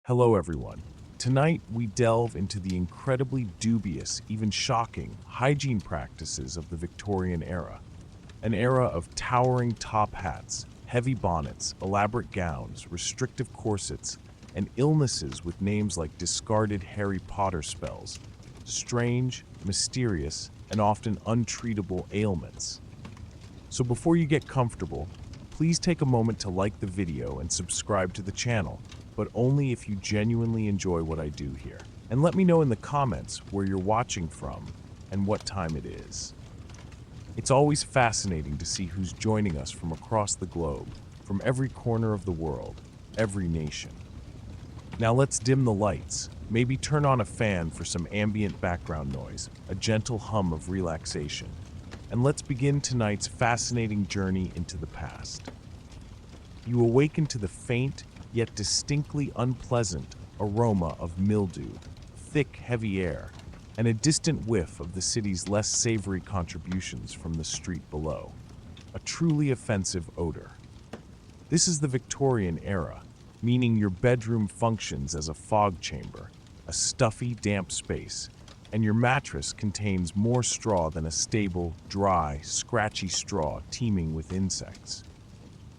Hello, everyone. Tonight, we delve into the incredibly dubious, even shocking, hygiene practices of the Victorian era. An era of towering top hats, heavy bonnets, elaborate gowns, restrictive corsets, and illnesses with names like discarded Harry Potter spells. Strange, mysterious, and often untreatable ailments. So before you get comfortable, please take a moment to like the video and subscribe to the channel, but only if you genuinely enjoy what I do here. And let me know in the comments where you're watching from and what time it is. It's always fascinating to see who's joining us from across the globe, from every corner of the world, every nation. Now let's dim the lights, maybe turn on a fan for some ambient background noise, a gentle hum of relaxation, and let's begin tonight's fascinating journey into the past. You awaken to the faint, yet distinctly unpleasant aroma of mildew, thick, heavy air, and a distant whiff of the city's less savory contributions from the street below. A truly offensive odor. This is the Victorian era, meaning your bedroom functions as a fog chamber, a stuffy, damp space, and your mattress contains more straw than a stable, dry, scratchy straw teeming with insects.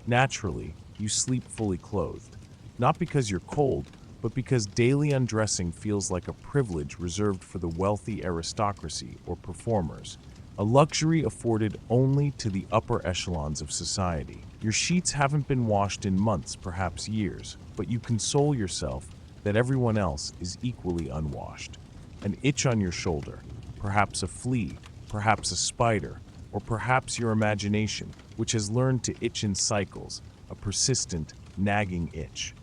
Naturally, you sleep fully clothed, not because you're cold, but because daily undressing feels like a privilege reserved for the wealthy aristocracy or performers, a luxury afforded only to the upper echelons of society. Your sheets haven't been washed in months, perhaps years, but you console yourself that everyone else is equally unwashed. An itch on your shoulder, perhaps a flea, perhaps a spider, or perhaps your imagination, which has learned to itch in cycles, a persistent, nagging itch.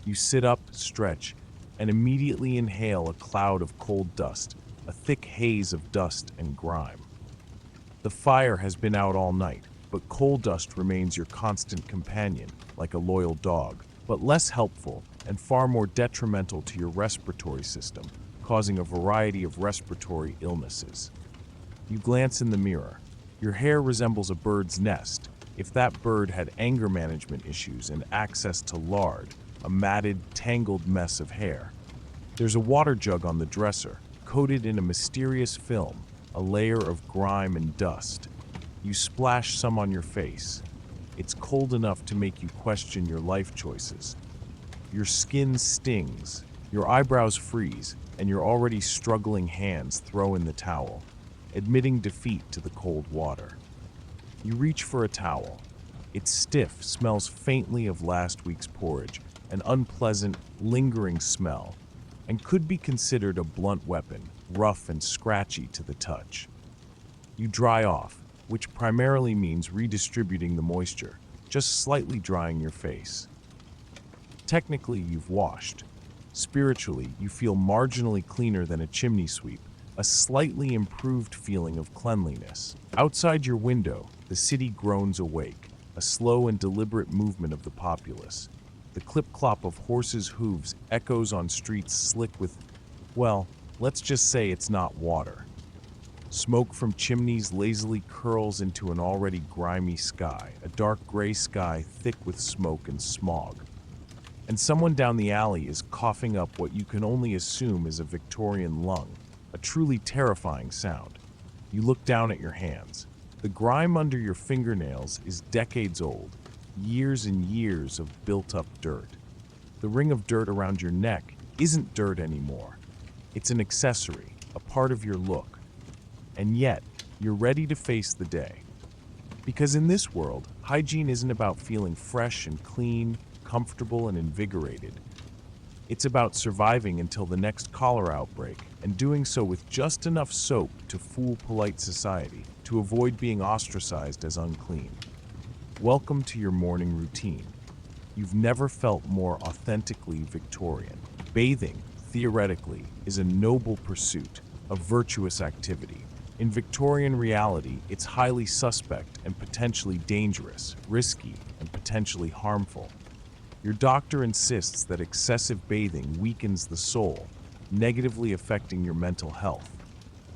You sit up, stretch, and immediately inhale a cloud of cold dust, a thick haze of dust and grime. The fire has been out all night, but coal dust remains your constant companion, like a loyal dog, but less helpful and far more detrimental to your respiratory system, causing a variety of respiratory illnesses. You glance in the mirror. Your hair resembles a bird's nest, if that bird had anger management issues and access to lard, a matted, tangled mess of hair. There's a water jug on the dresser, coated in a mysterious film, a layer of grime and dust. You splash some on your face. It's cold enough to make you question your life choices. Your skin stings, your eyebrows freeze, and your already struggling hands throw in the towel, admitting defeat to the cold water. You reach for a towel. It's stiff, smells faintly of last week's porridge, an unpleasant, lingering smell, and could be considered a blunt weapon, rough and scratchy to the touch. You dry off, which primarily means redistributing the moisture, just slightly drying your face. Technically, you've washed. Spiritually, you feel marginally cleaner than a chimney sweep, a slightly improved feeling of cleanliness. Outside your window, the city groans awake, a slow and deliberate movement of the populace. The clip-clop of horses' hooves echoes on streets slick with, well, let's just say it's not water. Smoke from chimneys lazily curls into an already grimy sky, a dark gray sky thick with smoke and smog. And someone down the alley is coughing up what you can only assume is a Victorian lung, a truly terrifying sound. You look down at your hands. The grime under your fingernails is decades old, years and years of built-up dirt. The ring of dirt around your neck isn't dirt anymore. It's an accessory, a part of your look. And yet, you're ready to face the day. Because in this world, hygiene isn't about feeling fresh and clean, comfortable and invigorated. It's about surviving until the next cholera outbreak, and doing so with just enough soap to fool polite society, to avoid being ostracized as unclean. Welcome to your morning routine. You've never felt more authentically Victorian. Bathing, theoretically, is a noble pursuit, a virtuous activity. In Victorian reality, it's highly suspect and potentially dangerous, risky, and potentially harmful. Your doctor insists that excessive bathing weakens the soul, negatively affecting your mental health.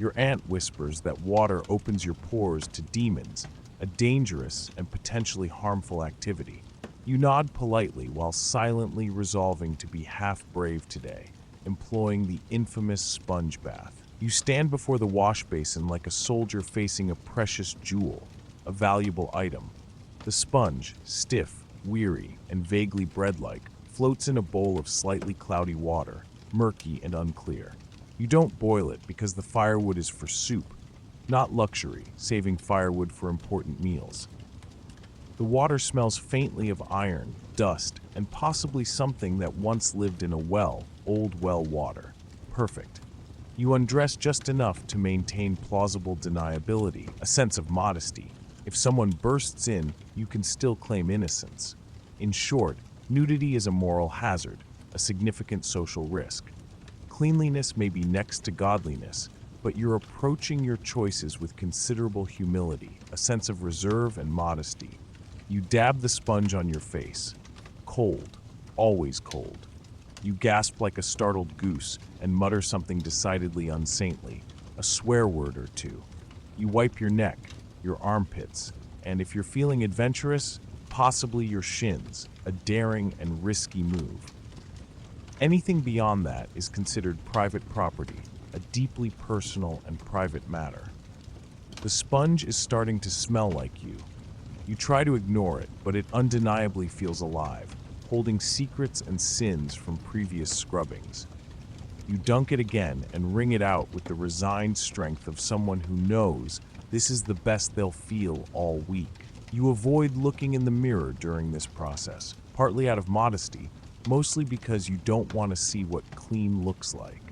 Your aunt whispers that water opens your pores to demons, a dangerous and potentially harmful activity. You nod politely while silently resolving to be half brave today, employing the infamous sponge bath. You stand before the wash basin like a soldier facing a precious jewel, a valuable item. The sponge, stiff, weary, and vaguely bread-like, floats in a bowl of slightly cloudy water, murky and unclear. You don't boil it because the firewood is for soup, not luxury, saving firewood for important meals. The water smells faintly of iron, dust, and possibly something that once lived in a well, old well water. Perfect. You undress just enough to maintain plausible deniability, a sense of modesty. If someone bursts in, you can still claim innocence. In short, nudity is a moral hazard, a significant social risk. Cleanliness may be next to godliness, but you're approaching your choices with considerable humility, a sense of reserve and modesty. You dab the sponge on your face. Cold, always cold. You gasp like a startled goose and mutter something decidedly unsaintly, a swear word or two. You wipe your neck, your armpits, and if you're feeling adventurous, possibly your shins, a daring and risky move. Anything beyond that is considered private property, a deeply personal and private matter. The sponge is starting to smell like you. You try to ignore it, but it undeniably feels alive, holding secrets and sins from previous scrubbings. You dunk it again and wring it out with the resigned strength of someone who knows this is the best they'll feel all week. You avoid looking in the mirror during this process, partly out of modesty, mostly because you don't want to see what clean looks like.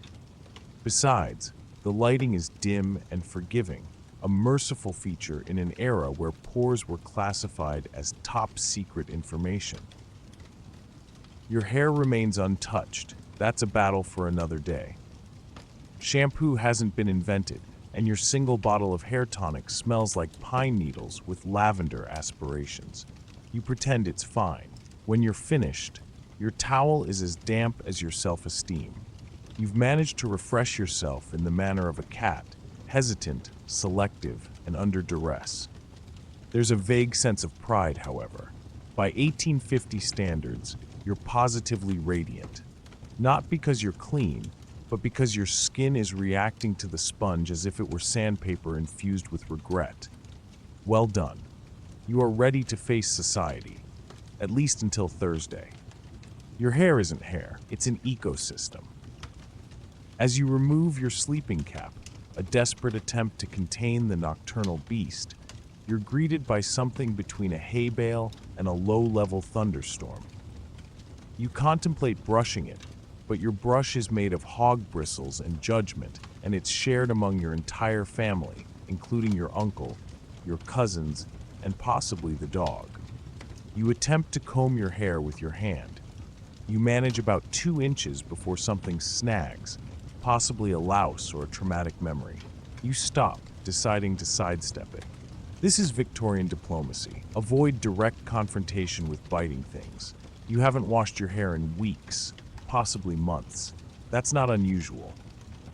Besides, the lighting is dim and forgiving, a merciful feature in an era where pores were classified as top secret information. Your hair remains untouched. That's a battle for another day. Shampoo hasn't been invented, and your single bottle of hair tonic smells like pine needles with lavender aspirations. You pretend it's fine. When you're finished, your towel is as damp as your self-esteem. You've managed to refresh yourself in the manner of a cat, hesitant, selective, and under duress. There's a vague sense of pride, however. By 1850 standards, you're positively radiant. Not because you're clean, but because your skin is reacting to the sponge as if it were sandpaper infused with regret. Well done. You are ready to face society, at least until Thursday. Your hair isn't hair, it's an ecosystem. As you remove your sleeping cap, a desperate attempt to contain the nocturnal beast, you're greeted by something between a hay bale and a low-level thunderstorm. You contemplate brushing it, but your brush is made of hog bristles and judgment, and it's shared among your entire family, including your uncle, your cousins, and possibly the dog. You attempt to comb your hair with your hand. You manage about 2 inches before something snags, possibly a louse or a traumatic memory. You stop, deciding to sidestep it. This is Victorian diplomacy. Avoid direct confrontation with biting things. You haven't washed your hair in weeks, possibly months. That's not unusual.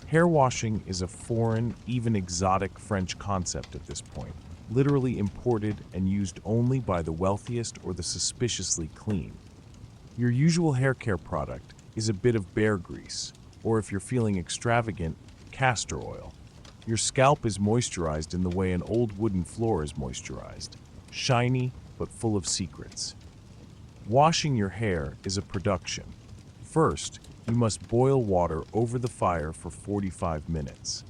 Hair washing is a foreign, even exotic French concept at this point, literally imported and used only by the wealthiest or the suspiciously clean. Your usual hair care product is a bit of bear grease, or if you're feeling extravagant, castor oil. Your scalp is moisturized in the way an old wooden floor is moisturized, shiny but full of secrets. Washing your hair is a production. First, you must boil water over the fire for 45 minutes.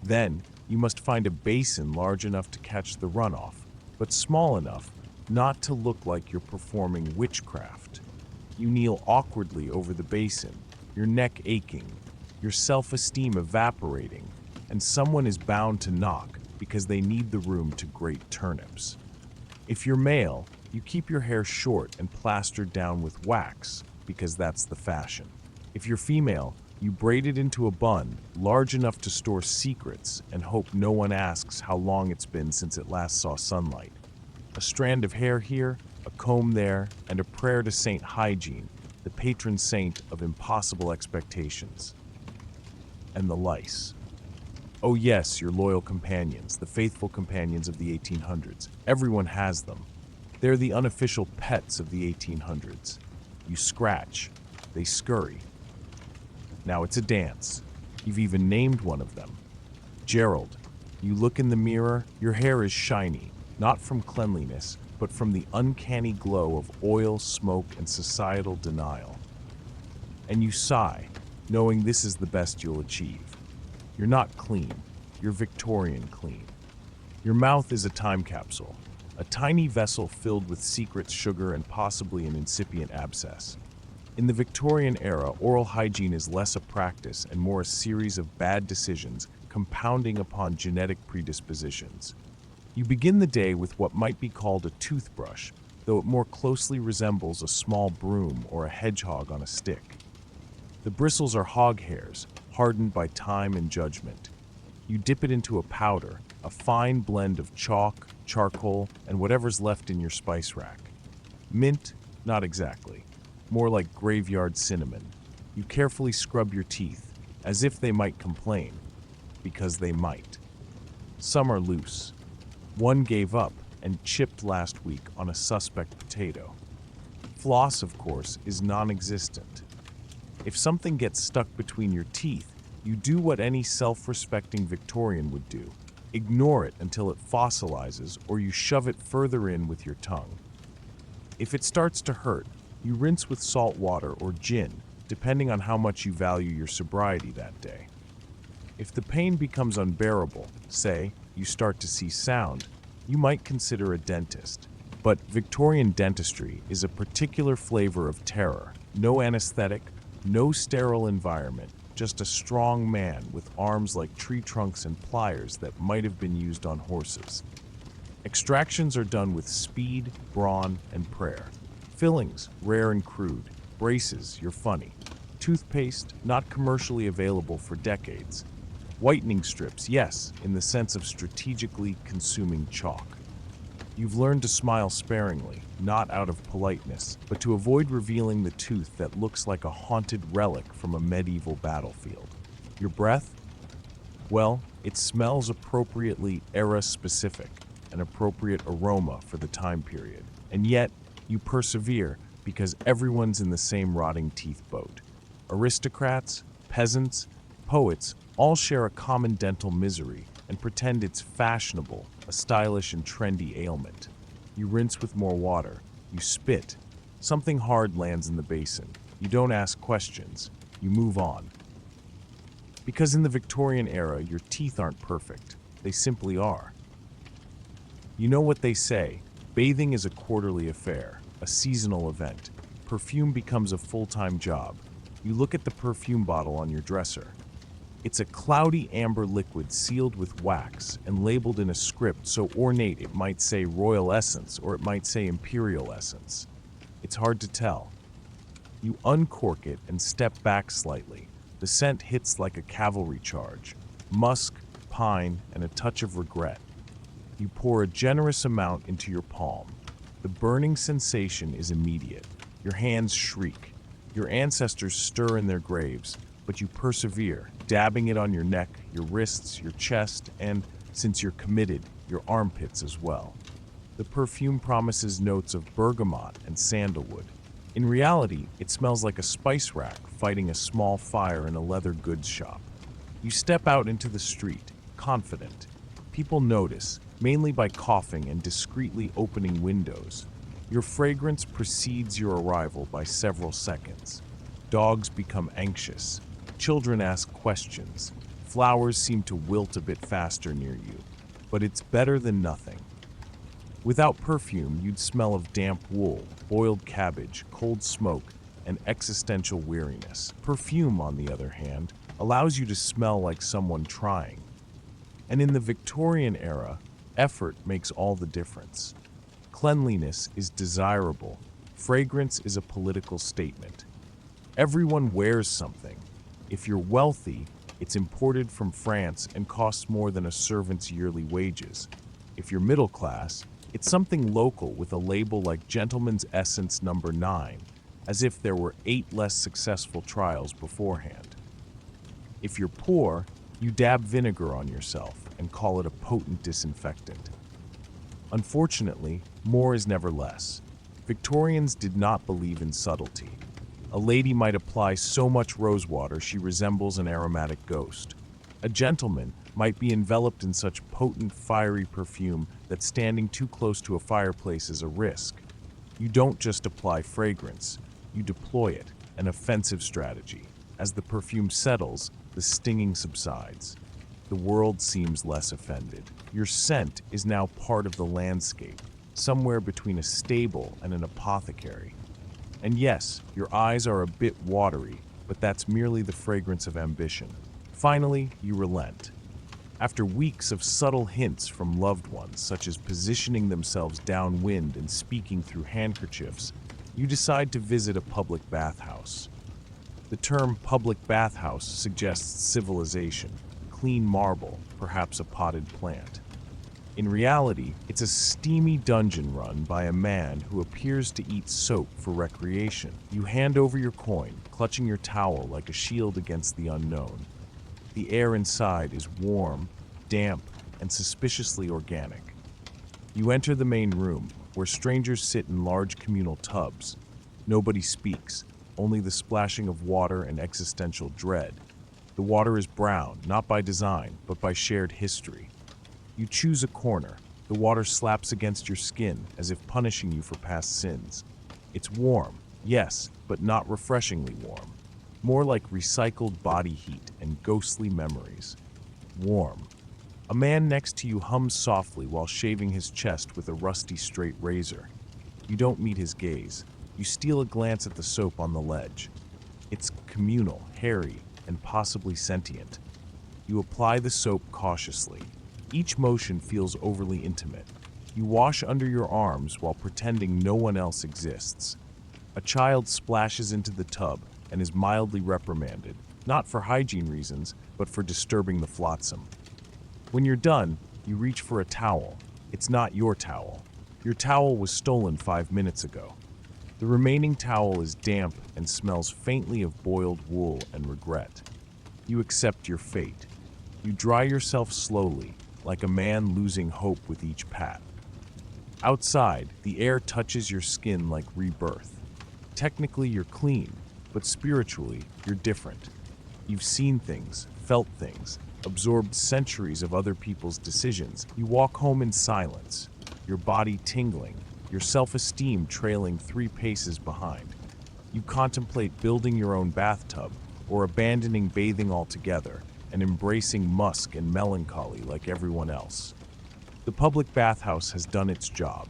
Then, you must find a basin large enough to catch the runoff, but small enough not to look like you're performing witchcraft. You kneel awkwardly over the basin, your neck aching, your self-esteem evaporating, and someone is bound to knock because they need the room to grate turnips. If you're male, you keep your hair short and plastered down with wax because that's the fashion. If you're female, you braid it into a bun large enough to store secrets and hope no one asks how long it's been since it last saw sunlight. A strand of hair here, a comb there, and a prayer to Saint Hygiene, the patron saint of impossible expectations. And the lice. Oh yes, your loyal companions, the faithful companions of the 1800s. Everyone has them. They're the unofficial pets of the 1800s. You scratch, they scurry. Now it's a dance. You've even named one of them. Gerald. You look in the mirror, your hair is shiny, not from cleanliness, but from the uncanny glow of oil, smoke, and societal denial. And you sigh, knowing this is the best you'll achieve. You're not clean, you're Victorian clean. Your mouth is a time capsule, a tiny vessel filled with secret sugar and possibly an incipient abscess. In the Victorian era, oral hygiene is less a practice and more a series of bad decisions compounding upon genetic predispositions. You begin the day with what might be called a toothbrush, though it more closely resembles a small broom or a hedgehog on a stick. The bristles are hog hairs, hardened by time and judgment. You dip it into a powder, a fine blend of chalk, charcoal, and whatever's left in your spice rack. Mint? Not exactly. More like graveyard cinnamon. You carefully scrub your teeth, as if they might complain, because they might. Some are loose. One gave up and chipped last week on a suspect potato. Floss, of course, is non-existent. If something gets stuck between your teeth, you do what any self-respecting Victorian would do. Ignore it until it fossilizes, or you shove it further in with your tongue. If it starts to hurt, you rinse with salt water or gin, depending on how much you value your sobriety that day. If the pain becomes unbearable, say, you start to see sound, you might consider a dentist. But Victorian dentistry is a particular flavor of terror. No anesthetic, no sterile environment, just a strong man with arms like tree trunks and pliers that might have been used on horses. Extractions are done with speed, brawn, and prayer. Fillings, rare and crude. Braces, you're funny. Toothpaste, not commercially available for decades. Whitening strips, yes, in the sense of strategically consuming chalk. You've learned to smile sparingly, not out of politeness, but to avoid revealing the tooth that looks like a haunted relic from a medieval battlefield. Your breath? Well, it smells appropriately era-specific, an appropriate aroma for the time period. And yet, you persevere because everyone's in the same rotting teeth boat. Aristocrats, peasants, poets all share a common dental misery and pretend it's fashionable, a stylish and trendy ailment. You rinse with more water. You spit. Something hard lands in the basin. You don't ask questions. You move on. Because in the Victorian era, your teeth aren't perfect. They simply are. You know what they say, bathing is a quarterly affair, a seasonal event. Perfume becomes a full-time job. You look at the perfume bottle on your dresser. It's a cloudy amber liquid sealed with wax and labeled in a script so ornate it might say Royal Essence or it might say Imperial Essence. It's hard to tell. You uncork it and step back slightly. The scent hits like a cavalry charge. Musk, pine, and a touch of regret. You pour a generous amount into your palm. The burning sensation is immediate. Your hands shriek. Your ancestors stir in their graves, but you persevere, dabbing it on your neck, your wrists, your chest, and, since you're committed, your armpits as well. The perfume promises notes of bergamot and sandalwood. In reality, it smells like a spice rack fighting a small fire in a leather goods shop. You step out into the street, confident. People notice, mainly by coughing and discreetly opening windows. Your fragrance precedes your arrival by several seconds. Dogs become anxious. Children ask questions. Flowers seem to wilt a bit faster near you. But it's better than nothing. Without perfume, you'd smell of damp wool, boiled cabbage, cold smoke, and existential weariness. Perfume, on the other hand, allows you to smell like someone trying. And in the Victorian era, effort makes all the difference. Cleanliness is desirable. Fragrance is a political statement. Everyone wears something. If you're wealthy, it's imported from France and costs more than a servant's yearly wages. If you're middle class, it's something local with a label like Gentleman's Essence No. 9, as if there were 8 less successful trials beforehand. If you're poor, you dab vinegar on yourself and call it a potent disinfectant. Unfortunately, more is never less. Victorians did not believe in subtlety. A lady might apply so much rosewater she resembles an aromatic ghost. A gentleman might be enveloped in such potent, fiery perfume that standing too close to a fireplace is a risk. You don't just apply fragrance, you deploy it, an offensive strategy. As the perfume settles, the stinging subsides. The world seems less offended. Your scent is now part of the landscape, somewhere between a stable and an apothecary. And yes, your eyes are a bit watery, but that's merely the fragrance of ambition. Finally, you relent. After weeks of subtle hints from loved ones, such as positioning themselves downwind and speaking through handkerchiefs, you decide to visit a public bathhouse. The term public bathhouse suggests civilization, clean marble, perhaps a potted plant. In reality, it's a steamy dungeon run by a man who appears to eat soap for recreation. You hand over your coin, clutching your towel like a shield against the unknown. The air inside is warm, damp, and suspiciously organic. You enter the main room, where strangers sit in large communal tubs. Nobody speaks, only the splashing of water and existential dread. The water is brown, not by design, but by shared history. You choose a corner. The water slaps against your skin, as if punishing you for past sins. It's warm, yes, but not refreshingly warm. More like recycled body heat and ghostly memories. Warm. A man next to you hums softly while shaving his chest with a rusty straight razor. You don't meet his gaze. You steal a glance at the soap on the ledge. It's communal, hairy, and possibly sentient. You apply the soap cautiously. Each motion feels overly intimate. You wash under your arms while pretending no one else exists. A child splashes into the tub and is mildly reprimanded, not for hygiene reasons, but for disturbing the flotsam. When you're done, you reach for a towel. It's not your towel. Your towel was stolen 5 minutes ago. The remaining towel is damp and smells faintly of boiled wool and regret. You accept your fate. You dry yourself slowly, like a man losing hope with each pat. Outside, the air touches your skin like rebirth. Technically, you're clean, but spiritually, you're different. You've seen things, felt things, absorbed centuries of other people's decisions. You walk home in silence, your body tingling, your self-esteem trailing 3 paces behind. You contemplate building your own bathtub or abandoning bathing altogether and embracing musk and melancholy like everyone else. The public bathhouse has done its job.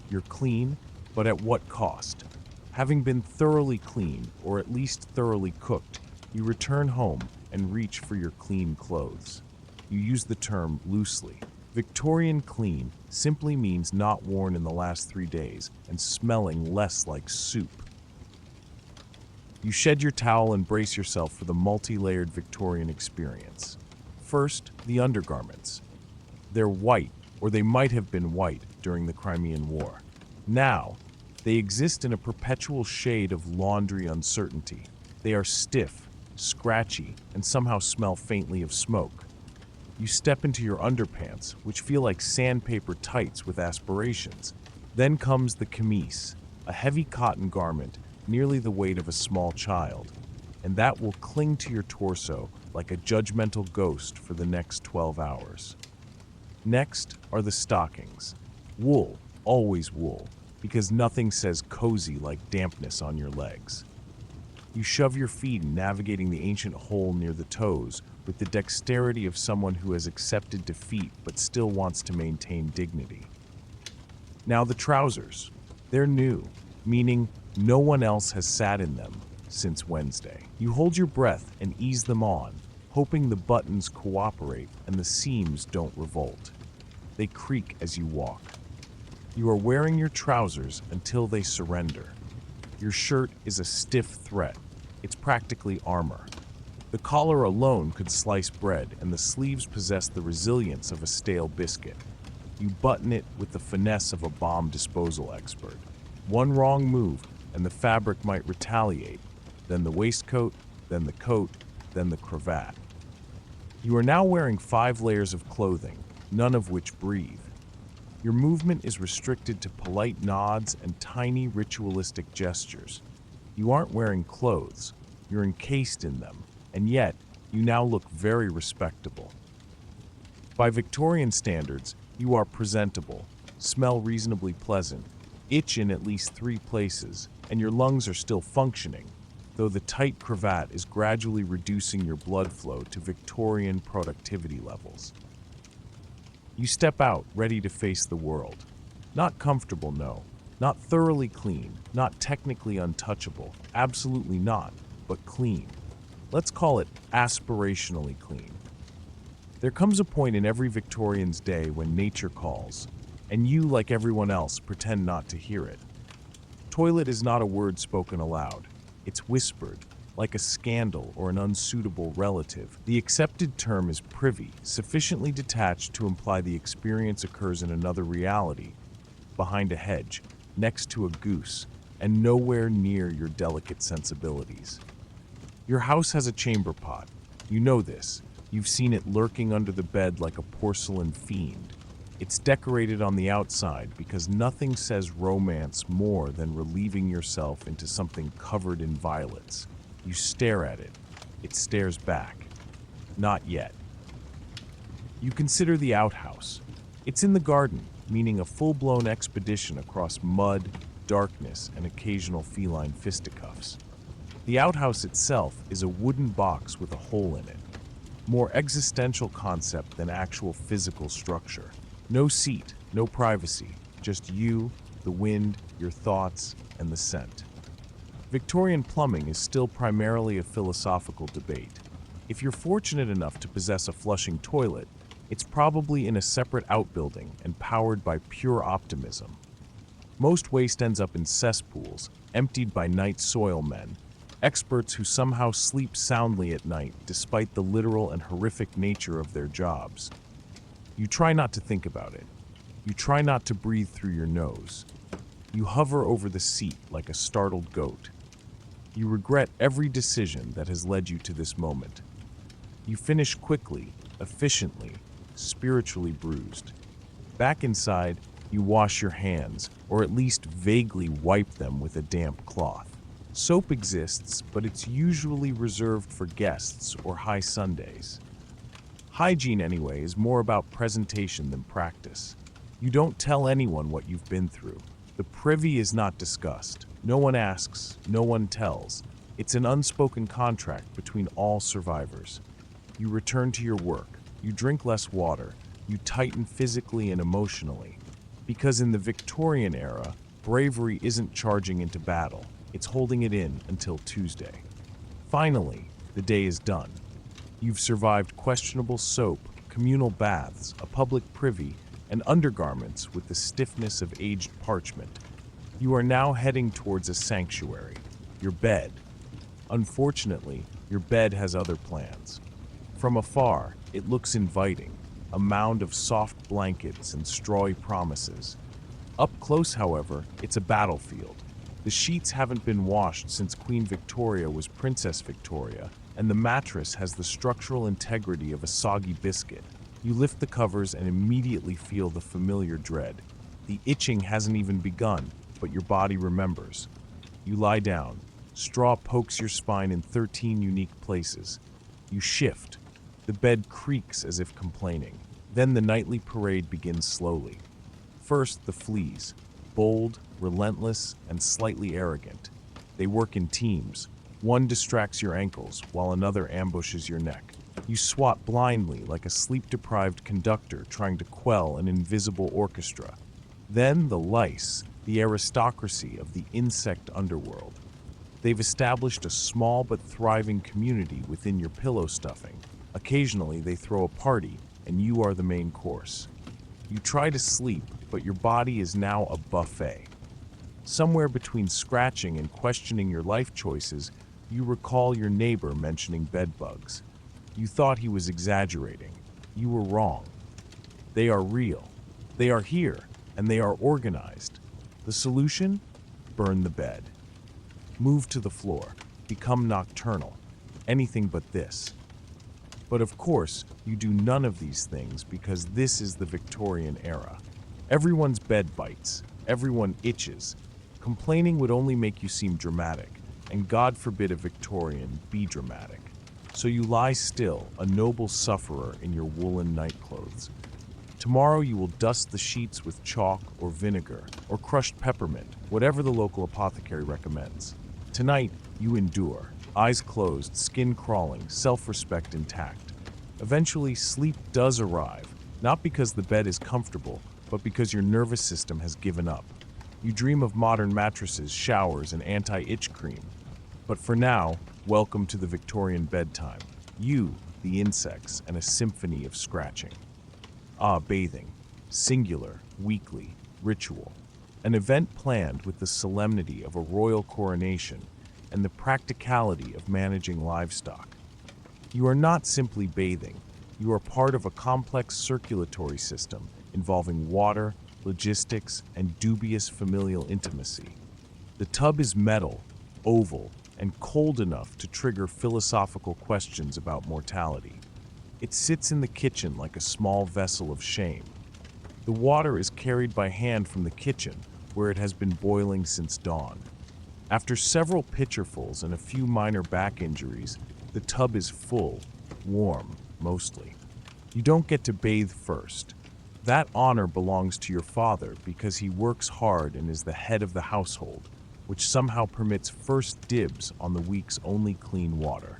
You're clean, but at what cost? Having been thoroughly clean, or at least thoroughly cooked, you return home and reach for your clean clothes. You use the term loosely. Victorian clean simply means not worn in the last 3 days and smelling less like soup. You shed your towel and brace yourself for the multi-layered Victorian experience. First, the undergarments. They're white, or they might have been white during the Crimean War. Now, they exist in a perpetual shade of laundry uncertainty. They are stiff, scratchy, and somehow smell faintly of smoke. You step into your underpants, which feel like sandpaper tights with aspirations. Then comes the camise, a heavy cotton garment nearly the weight of a small child, and that will cling to your torso like a judgmental ghost for the next 12 hours. Next are the stockings. Wool, always wool, because nothing says cozy like dampness on your legs. You shove your feet in, navigating the ancient hole near the toes with the dexterity of someone who has accepted defeat but still wants to maintain dignity. Now the trousers. They're new, meaning no one else has sat in them since Wednesday. You hold your breath and ease them on, hoping the buttons cooperate and the seams don't revolt. They creak as you walk. You are wearing your trousers until they surrender. Your shirt is a stiff threat. It's practically armor. The collar alone could slice bread, and the sleeves possess the resilience of a stale biscuit. You button it with the finesse of a bomb disposal expert. One wrong move, and the fabric might retaliate. Then the waistcoat, then the coat, then the cravat. You are now wearing 5 layers of clothing, none of which breathe. Your movement is restricted to polite nods and tiny ritualistic gestures. You aren't wearing clothes, you're encased in them, and yet you now look very respectable. By Victorian standards, you are presentable, smell reasonably pleasant, itch in at least 3 places, and your lungs are still functioning, though the tight cravat is gradually reducing your blood flow to Victorian productivity levels. You step out, ready to face the world. Not comfortable, no. Not thoroughly clean, not technically untouchable, absolutely not, but clean. Let's call it aspirationally clean. There comes a point in every Victorian's day when nature calls, and you, like everyone else, pretend not to hear it. Toilet is not a word spoken aloud. It's whispered, like a scandal or an unsuitable relative. The accepted term is privy, sufficiently detached to imply the experience occurs in another reality, behind a hedge, next to a goose, and nowhere near your delicate sensibilities. Your house has a chamber pot. You know this. You've seen it lurking under the bed like a porcelain fiend. It's decorated on the outside because nothing says romance more than relieving yourself into something covered in violets. You stare at it. It stares back. Not yet. You consider the outhouse. It's in the garden, meaning a full-blown expedition across mud, darkness, and occasional feline fisticuffs. The outhouse itself is a wooden box with a hole in it. More existential concept than actual physical structure. No seat, no privacy, just you, the wind, your thoughts, and the scent. Victorian plumbing is still primarily a philosophical debate. If you're fortunate enough to possess a flushing toilet, it's probably in a separate outbuilding and powered by pure optimism. Most waste ends up in cesspools, emptied by night soil men, experts who somehow sleep soundly at night despite the literal and horrific nature of their jobs. You try not to think about it. You try not to breathe through your nose. You hover over the seat like a startled goat. You regret every decision that has led you to this moment. You finish quickly, efficiently, spiritually bruised. Back inside, you wash your hands, or at least vaguely wipe them with a damp cloth. Soap exists, but it's usually reserved for guests or high Sundays. Hygiene, anyway, is more about presentation than practice. You don't tell anyone what you've been through. The privy is not discussed. No one asks, no one tells. It's an unspoken contract between all survivors. You return to your work. You drink less water. You tighten physically and emotionally. Because in the Victorian era, bravery isn't charging into battle. It's holding it in until Tuesday. Finally, the day is done. You've survived questionable soap, communal baths, a public privy, and undergarments with the stiffness of aged parchment. You are now heading towards a sanctuary, your bed. Unfortunately, your bed has other plans. From afar, it looks inviting, a mound of soft blankets and strawy promises. Up close, however, it's a battlefield. The sheets haven't been washed since Queen Victoria was Princess Victoria, and the mattress has the structural integrity of a soggy biscuit. You lift the covers and immediately feel the familiar dread. The itching hasn't even begun, but your body remembers. You lie down. Straw pokes your spine in 13 unique places. You shift. The bed creaks as if complaining. Then the nightly parade begins slowly. First, the fleas. Bold, relentless, and slightly arrogant. They work in teams. One distracts your ankles, while another ambushes your neck. You swat blindly like a sleep-deprived conductor trying to quell an invisible orchestra. Then the lice, the aristocracy of the insect underworld. They've established a small but thriving community within your pillow stuffing. Occasionally, they throw a party, and you are the main course. You try to sleep, but your body is now a buffet. Somewhere between scratching and questioning your life choices, you recall your neighbor mentioning bedbugs. You thought he was exaggerating. You were wrong. They are real. They are here, and they are organized. The solution? Burn the bed. Move to the floor. Become nocturnal. Anything but this. But of course, you do none of these things because this is the Victorian era. Everyone's bed bites, everyone itches. Complaining would only make you seem dramatic, and God forbid a Victorian be dramatic. So you lie still, a noble sufferer in your woolen nightclothes. Tomorrow you will dust the sheets with chalk or vinegar or crushed peppermint, whatever the local apothecary recommends. Tonight, you endure, eyes closed, skin crawling, self-respect intact. Eventually, sleep does arrive, not because the bed is comfortable, but because your nervous system has given up. You dream of modern mattresses, showers, and anti-itch cream. But for now, welcome to the Victorian bedtime. You, the insects, and a symphony of scratching. Bathing. Singular, weekly, ritual. An event planned with the solemnity of a royal coronation and the practicality of managing livestock. You are not simply bathing. You are part of a complex circulatory system involving water, logistics, and dubious familial intimacy. The tub is metal, oval, and cold enough to trigger philosophical questions about mortality. It sits in the kitchen like a small vessel of shame. The water is carried by hand from the kitchen, where it has been boiling since dawn. After several pitcherfuls and a few minor back injuries, the tub is full, warm, mostly. You don't get to bathe first. That honor belongs to your father because he works hard and is the head of the household, which somehow permits first dibs on the week's only clean water.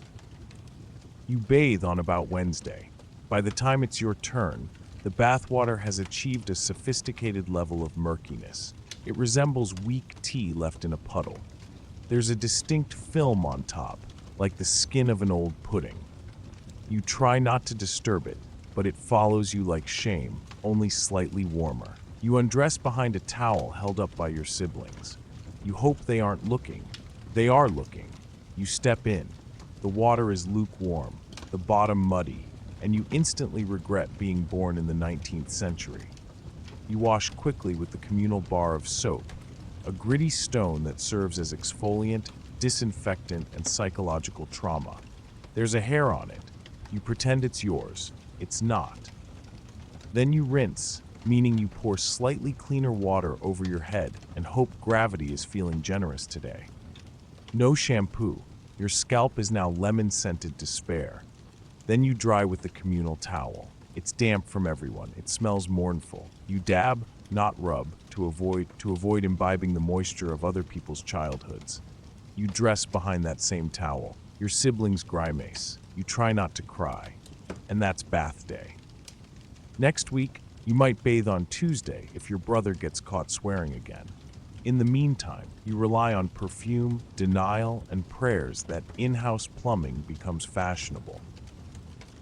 You bathe on about Wednesday. By the time it's your turn, the bathwater has achieved a sophisticated level of murkiness. It resembles weak tea left in a puddle. There's a distinct film on top, like the skin of an old pudding. You try not to disturb it, but it follows you like shame, only slightly warmer. You undress behind a towel held up by your siblings. You hope they aren't looking. They are looking. You step in. The water is lukewarm, the bottom muddy, and you instantly regret being born in the 19th century. You wash quickly with the communal bar of soap, a gritty stone that serves as exfoliant, disinfectant, and psychological trauma. There's a hair on it. You pretend it's yours. It's not. Then you rinse, meaning you pour slightly cleaner water over your head and hope gravity is feeling generous today. No shampoo. Your scalp is now lemon-scented despair. Then you dry with the communal towel. It's damp from everyone. It smells mournful. You dab, not rub, to avoid imbibing the moisture of other people's childhoods. You dress behind that same towel. Your siblings grimace. You try not to cry. And that's bath day. Next week, you might bathe on Tuesday if your brother gets caught swearing again. In the meantime, you rely on perfume, denial, and prayers that in-house plumbing becomes fashionable.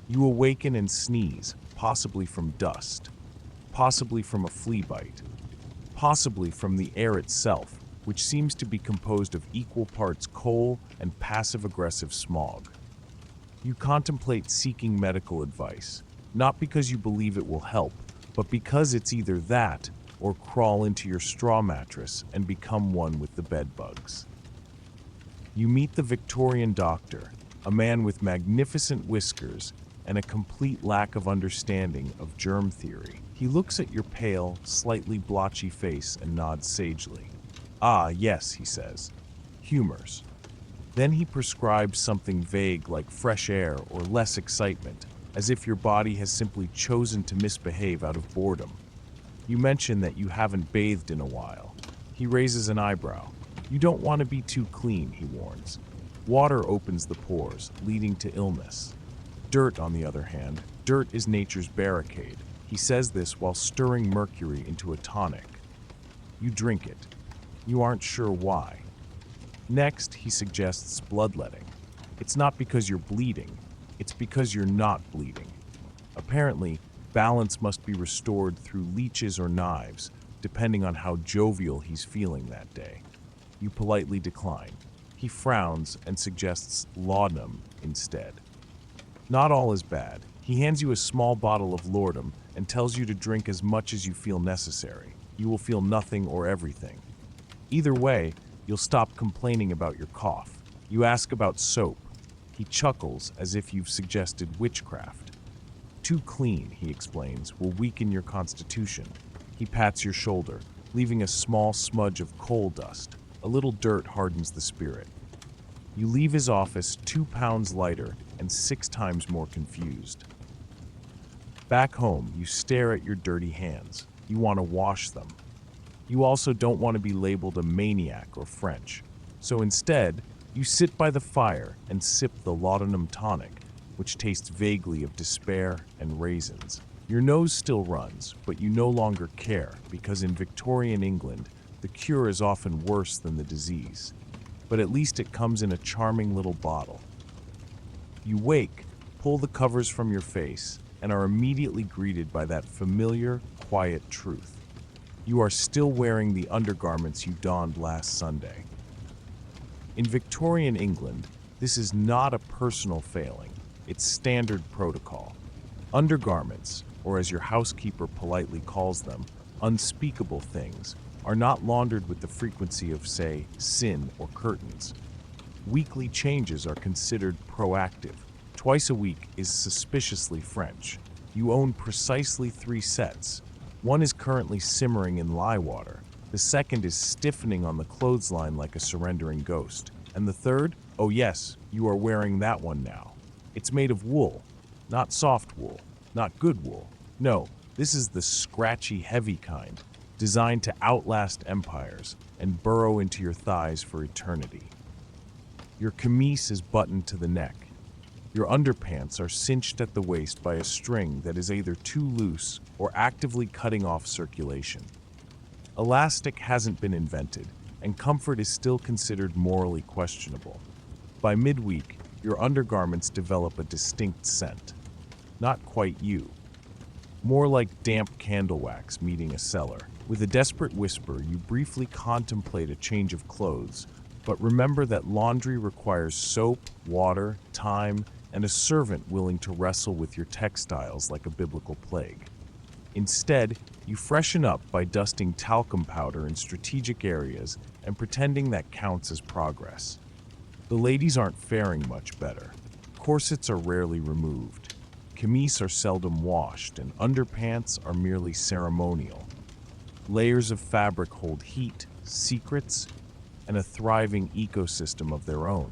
You awaken and sneeze, possibly from dust, possibly from a flea bite, possibly from the air itself, which seems to be composed of equal parts coal and passive-aggressive smog. You contemplate seeking medical advice, not because you believe it will help, but because it's either that or crawl into your straw mattress and become one with the bedbugs. You meet the Victorian doctor, a man with magnificent whiskers and a complete lack of understanding of germ theory. He looks at your pale, slightly blotchy face and nods sagely. "Ah, yes," he says. "Humors." Then he prescribes something vague like fresh air or less excitement, as if your body has simply chosen to misbehave out of boredom. You mention that you haven't bathed in a while. He raises an eyebrow. You don't want to be too clean, he warns. Water opens the pores, leading to illness. Dirt, on the other hand, dirt is nature's barricade. He says this while stirring mercury into a tonic. You drink it. You aren't sure why. Next, he suggests bloodletting. It's not because you're bleeding. It's because you're not bleeding. Apparently, balance must be restored through leeches or knives, depending on how jovial he's feeling that day. You politely decline. He frowns and suggests laudanum instead. Not all is bad. He hands you a small bottle of laudanum and tells you to drink as much as you feel necessary. You will feel nothing or everything. Either way, you'll stop complaining about your cough. You ask about soap. He chuckles as if you've suggested witchcraft. Too clean, he explains, will weaken your constitution. He pats your shoulder, leaving a small smudge of coal dust. A little dirt hardens the spirit. You leave his office 2 pounds lighter and 6 times more confused. Back home, you stare at your dirty hands. You want to wash them. You also don't want to be labeled a maniac or French. So instead, you sit by the fire and sip the laudanum tonic, which tastes vaguely of despair and raisins. Your nose still runs, but you no longer care because in Victorian England, the cure is often worse than the disease. But at least it comes in a charming little bottle. You wake, pull the covers from your face, and are immediately greeted by that familiar, quiet truth. You are still wearing the undergarments you donned last Sunday. In Victorian England, this is not a personal failing. It's standard protocol. Undergarments, or as your housekeeper politely calls them, unspeakable things, are not laundered with the frequency of, say, sin or curtains. Weekly changes are considered proactive. Twice a week is suspiciously French. You own precisely 3 sets. One is currently simmering in lye water. The second is stiffening on the clothesline like a surrendering ghost. And the third? Oh yes, you are wearing that one now. It's made of wool. Not soft wool. Not good wool. No, this is the scratchy, heavy kind, designed to outlast empires and burrow into your thighs for eternity. Your camise is buttoned to the neck. Your underpants are cinched at the waist by a string that is either too loose or actively cutting off circulation. Elastic hasn't been invented, and comfort is still considered morally questionable. By midweek, your undergarments develop a distinct scent. Not quite you. More like damp candle wax meeting a cellar. With a desperate whisper, you briefly contemplate a change of clothes, but remember that laundry requires soap, water, time, and a servant willing to wrestle with your textiles like a biblical plague. Instead, you freshen up by dusting talcum powder in strategic areas and pretending that counts as progress. The ladies aren't faring much better. Corsets are rarely removed. Camise are seldom washed, and underpants are merely ceremonial. Layers of fabric hold heat, secrets, and a thriving ecosystem of their own.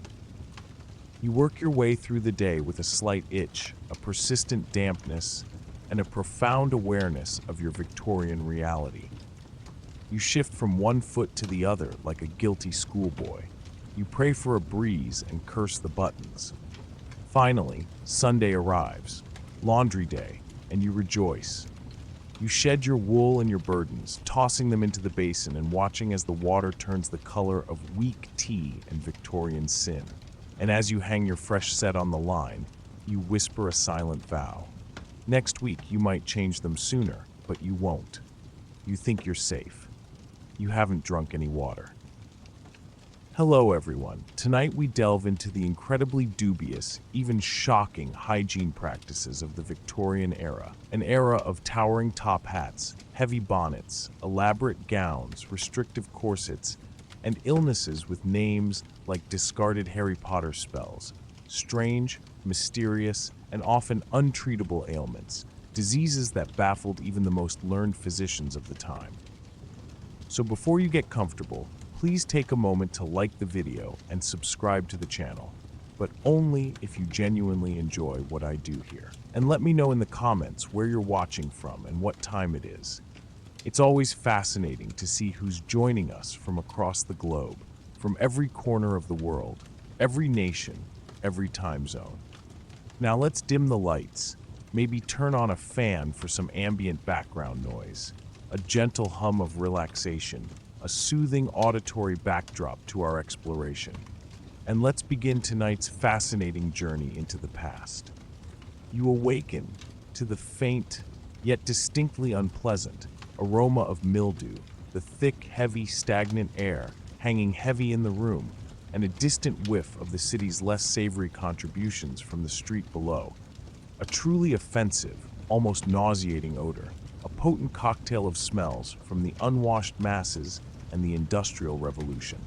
You work your way through the day with a slight itch, a persistent dampness, and a profound awareness of your Victorian reality. You shift from one foot to the other like a guilty schoolboy. You pray for a breeze and curse the buttons. Finally, Sunday arrives, laundry day, and you rejoice. You shed your wool and your burdens, tossing them into the basin and watching as the water turns the color of weak tea and Victorian sin. And as you hang your fresh set on the line, you whisper a silent vow. Next week, you might change them sooner, but you won't. You think you're safe. You haven't drunk any water. Hello, everyone. Tonight we delve into the incredibly dubious, even shocking hygiene practices of the Victorian era, an era of towering top hats, heavy bonnets, elaborate gowns, restrictive corsets, and illnesses with names like discarded Harry Potter spells, strange, mysterious, and often untreatable ailments, diseases that baffled even the most learned physicians of the time. So before you get comfortable, please take a moment to like the video and subscribe to the channel, but only if you genuinely enjoy what I do here. And let me know in the comments where you're watching from and what time it is. It's always fascinating to see who's joining us from across the globe, from every corner of the world, every nation, every time zone. Now let's dim the lights, maybe turn on a fan for some ambient background noise, a gentle hum of relaxation, a soothing auditory backdrop to our exploration. And let's begin tonight's fascinating journey into the past. You awaken to the faint, yet distinctly unpleasant, aroma of mildew, the thick, heavy, stagnant air hanging heavy in the room, and a distant whiff of the city's less savory contributions from the street below. A truly offensive, almost nauseating odor, a potent cocktail of smells from the unwashed masses and the Industrial Revolution.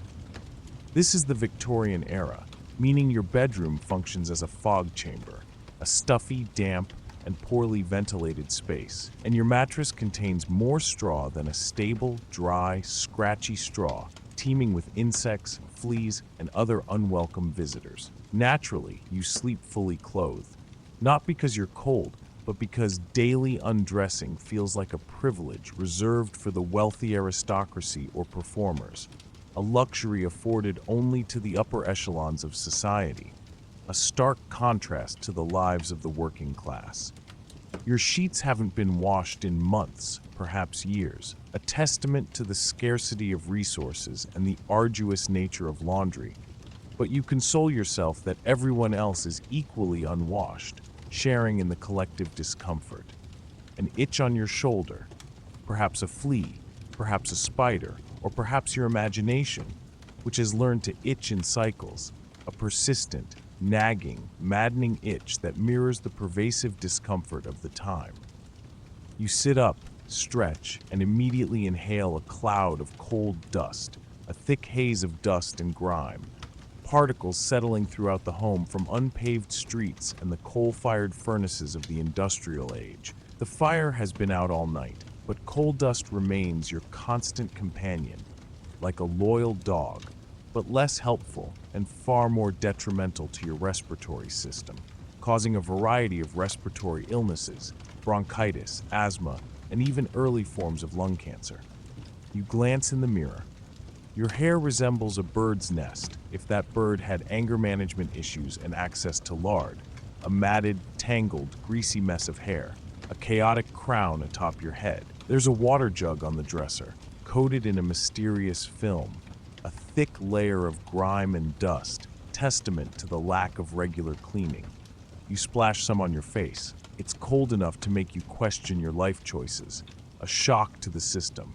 This is the Victorian era, meaning your bedroom functions as a fog chamber, a stuffy, damp, and poorly ventilated space, and your mattress contains more straw than a stable, dry, scratchy straw, teeming with insects, fleas, and other unwelcome visitors. Naturally, you sleep fully clothed, not because you're cold, but because daily undressing feels like a privilege reserved for the wealthy aristocracy or performers, a luxury afforded only to the upper echelons of society, a stark contrast to the lives of the working class. Your sheets haven't been washed in months, perhaps years, a testament to the scarcity of resources and the arduous nature of laundry. But you console yourself that everyone else is equally unwashed, sharing in the collective discomfort. An itch on your shoulder, perhaps a flea, perhaps a spider, or perhaps your imagination, which has learned to itch in cycles, a persistent, nagging, maddening itch that mirrors the pervasive discomfort of the time. You sit up, stretch, and immediately inhale a cloud of cold dust, a thick haze of dust and grime, particles settling throughout the home from unpaved streets and the coal-fired furnaces of the industrial age. The fire has been out all night, but coal dust remains your constant companion, like a loyal dog, but less helpful and far more detrimental to your respiratory system, causing a variety of respiratory illnesses, bronchitis, asthma, and even early forms of lung cancer. You glance in the mirror. Your hair resembles a bird's nest if that bird had anger management issues and access to lard, a matted, tangled, greasy mess of hair, a chaotic crown atop your head. There's a water jug on the dresser, coated in a mysterious film, a thick layer of grime and dust, testament to the lack of regular cleaning. You splash some on your face. It's cold enough to make you question your life choices, a shock to the system.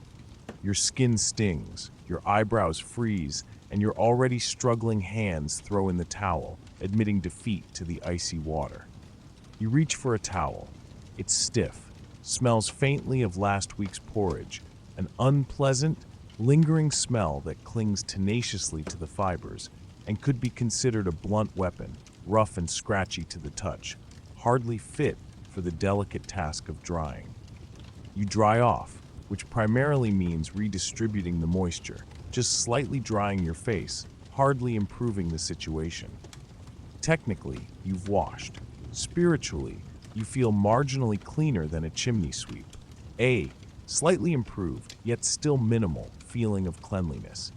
Your skin stings, your eyebrows freeze, and your already struggling hands throw in the towel, admitting defeat to the icy water. You reach for a towel. It's stiff, smells faintly of last week's porridge, an unpleasant, lingering smell that clings tenaciously to the fibers and could be considered a blunt weapon, rough and scratchy to the touch, hardly fit for the delicate task of drying. You dry off, which primarily means redistributing the moisture, just slightly drying your face, hardly improving the situation. Technically, you've washed. Spiritually, you feel marginally cleaner than a chimney sweep. A slightly improved, yet still minimal, feeling of cleanliness.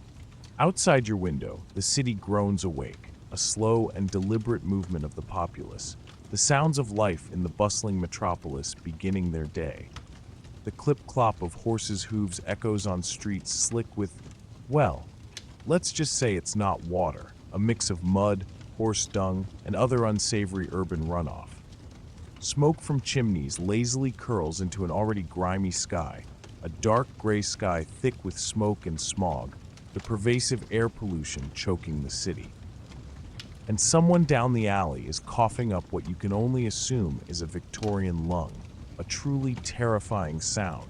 Outside your window, the city groans awake, a slow and deliberate movement of the populace, the sounds of life in the bustling metropolis beginning their day. The clip-clop of horses' hooves echoes on streets slick with, well, let's just say it's not water, a mix of mud, horse dung, and other unsavory urban runoff. Smoke from chimneys lazily curls into an already grimy sky, a dark gray sky thick with smoke and smog, the pervasive air pollution choking the city. And someone down the alley is coughing up what you can only assume is a Victorian lung, a truly terrifying sound,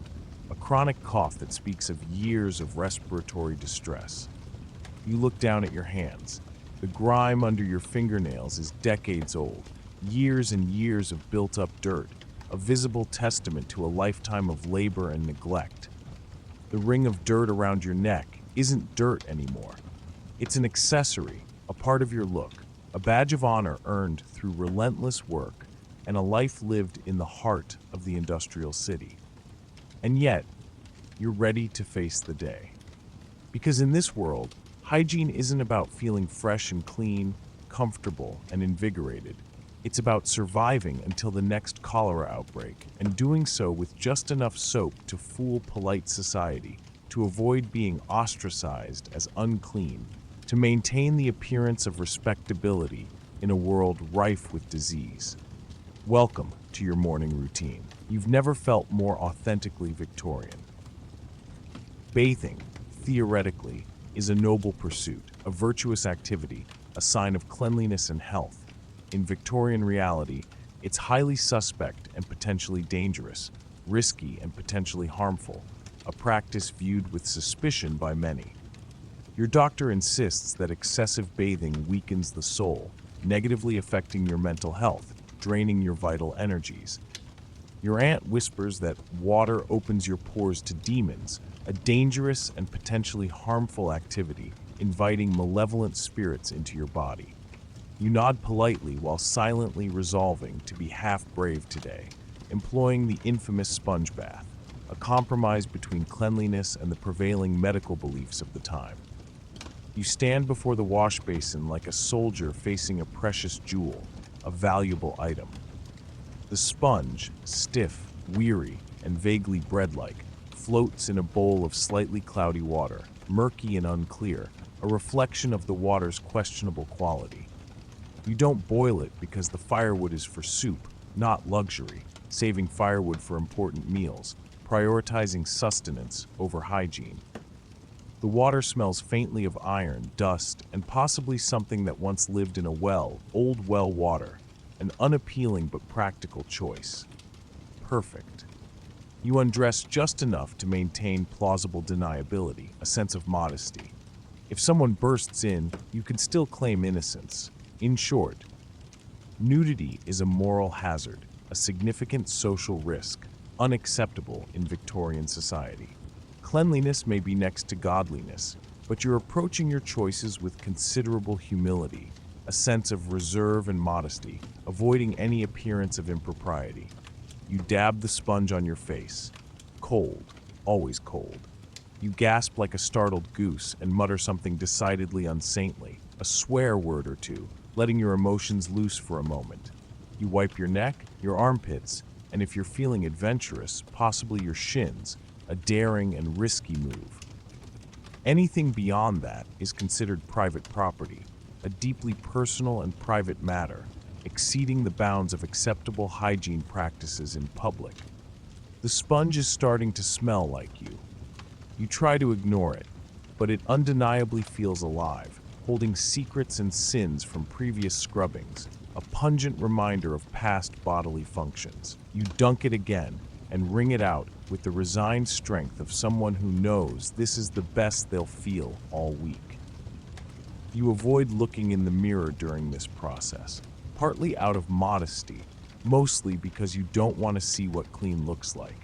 a chronic cough that speaks of years of respiratory distress. You look down at your hands. The grime under your fingernails is decades old, years and years of built-up dirt, a visible testament to a lifetime of labor and neglect. The ring of dirt around your neck isn't dirt anymore. It's an accessory, a part of your look, a badge of honor earned through relentless work and a life lived in the heart of the industrial city. And yet, you're ready to face the day. Because in this world, hygiene isn't about feeling fresh and clean, comfortable and invigorated. It's about surviving until the next cholera outbreak, and doing so with just enough soap to fool polite society, to avoid being ostracized as unclean, to maintain the appearance of respectability in a world rife with disease. Welcome to your morning routine. You've never felt more authentically Victorian. Bathing, theoretically, is a noble pursuit, a virtuous activity, a sign of cleanliness and health. In Victorian reality, it's highly suspect and potentially dangerous, risky and potentially harmful, a practice viewed with suspicion by many. Your doctor insists that excessive bathing weakens the soul, negatively affecting your mental health, draining your vital energies. Your aunt whispers that water opens your pores to demons, a dangerous and potentially harmful activity, inviting malevolent spirits into your body. You nod politely while silently resolving to be half brave today, employing the infamous sponge bath, a compromise between cleanliness and the prevailing medical beliefs of the time. You stand before the wash basin like a soldier facing a precious jewel, a valuable item. The sponge, stiff, weary, and vaguely bread-like, floats in a bowl of slightly cloudy water, murky and unclear, a reflection of the water's questionable quality. You don't boil it because the firewood is for soup, not luxury, saving firewood for important meals, prioritizing sustenance over hygiene. The water smells faintly of iron, dust, and possibly something that once lived in a well, old well water, an unappealing but practical choice. Perfect. You undress just enough to maintain plausible deniability, a sense of modesty. If someone bursts in, you can still claim innocence. In short, nudity is a moral hazard, a significant social risk, unacceptable in Victorian society. Cleanliness may be next to godliness, but you're approaching your choices with considerable humility, a sense of reserve and modesty, avoiding any appearance of impropriety. You dab the sponge on your face. Cold, always cold. You gasp like a startled goose and mutter something decidedly unsaintly, a swear word or two, letting your emotions loose for a moment. You wipe your neck, your armpits, and if you're feeling adventurous, possibly your shins, a daring and risky move. Anything beyond that is considered private property, a deeply personal and private matter, exceeding the bounds of acceptable hygiene practices in public. The sponge is starting to smell like you. You try to ignore it, but it undeniably feels alive, holding secrets and sins from previous scrubbings, a pungent reminder of past bodily functions. You dunk it again and wring it out with the resigned strength of someone who knows this is the best they'll feel all week. You avoid looking in the mirror during this process, partly out of modesty, mostly because you don't want to see what clean looks like.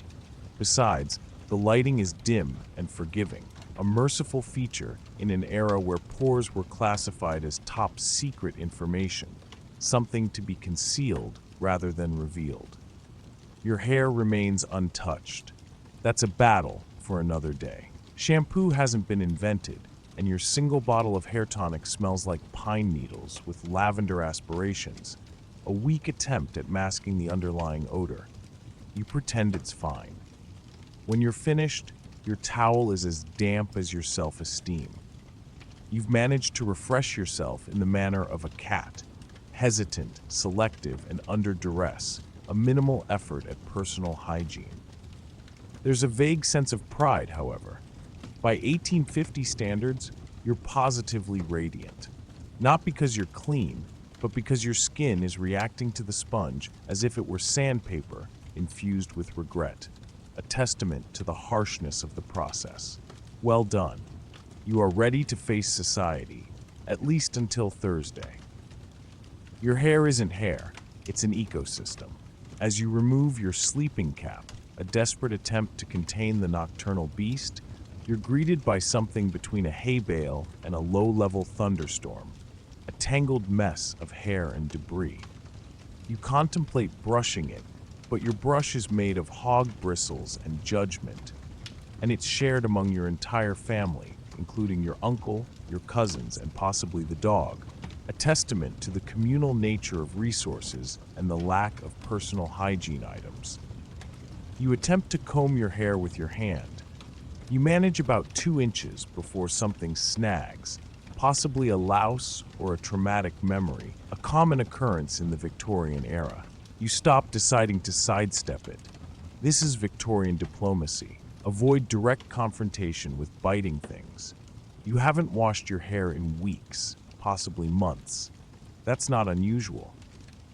Besides, the lighting is dim and forgiving, a merciful feature in an era where pores were classified as top secret information, something to be concealed rather than revealed. Your hair remains untouched. That's a battle for another day. Shampoo hasn't been invented, and your single bottle of hair tonic smells like pine needles with lavender aspirations, a weak attempt at masking the underlying odor. You pretend it's fine. When you're finished, your towel is as damp as your self-esteem. You've managed to refresh yourself in the manner of a cat, hesitant, selective, and under duress, a minimal effort at personal hygiene. There's a vague sense of pride, however. By 1850 standards, you're positively radiant. Not because you're clean, but because your skin is reacting to the sponge as if it were sandpaper infused with regret, a testament to the harshness of the process. Well done. You are ready to face society, at least until Thursday. Your hair isn't hair, it's an ecosystem. As you remove your sleeping cap, a desperate attempt to contain the nocturnal beast, you're greeted by something between a hay bale and a low-level thunderstorm, a tangled mess of hair and debris. You contemplate brushing it, but your brush is made of hog bristles and judgment, and it's shared among your entire family, including your uncle, your cousins, and possibly the dog, a testament to the communal nature of resources and the lack of personal hygiene items. You attempt to comb your hair with your hand. You manage about 2 inches before something snags, possibly a louse or a traumatic memory, a common occurrence in the Victorian era. You stop deciding to sidestep it. This is Victorian diplomacy. Avoid direct confrontation with biting things. You haven't washed your hair in weeks, possibly months. That's not unusual.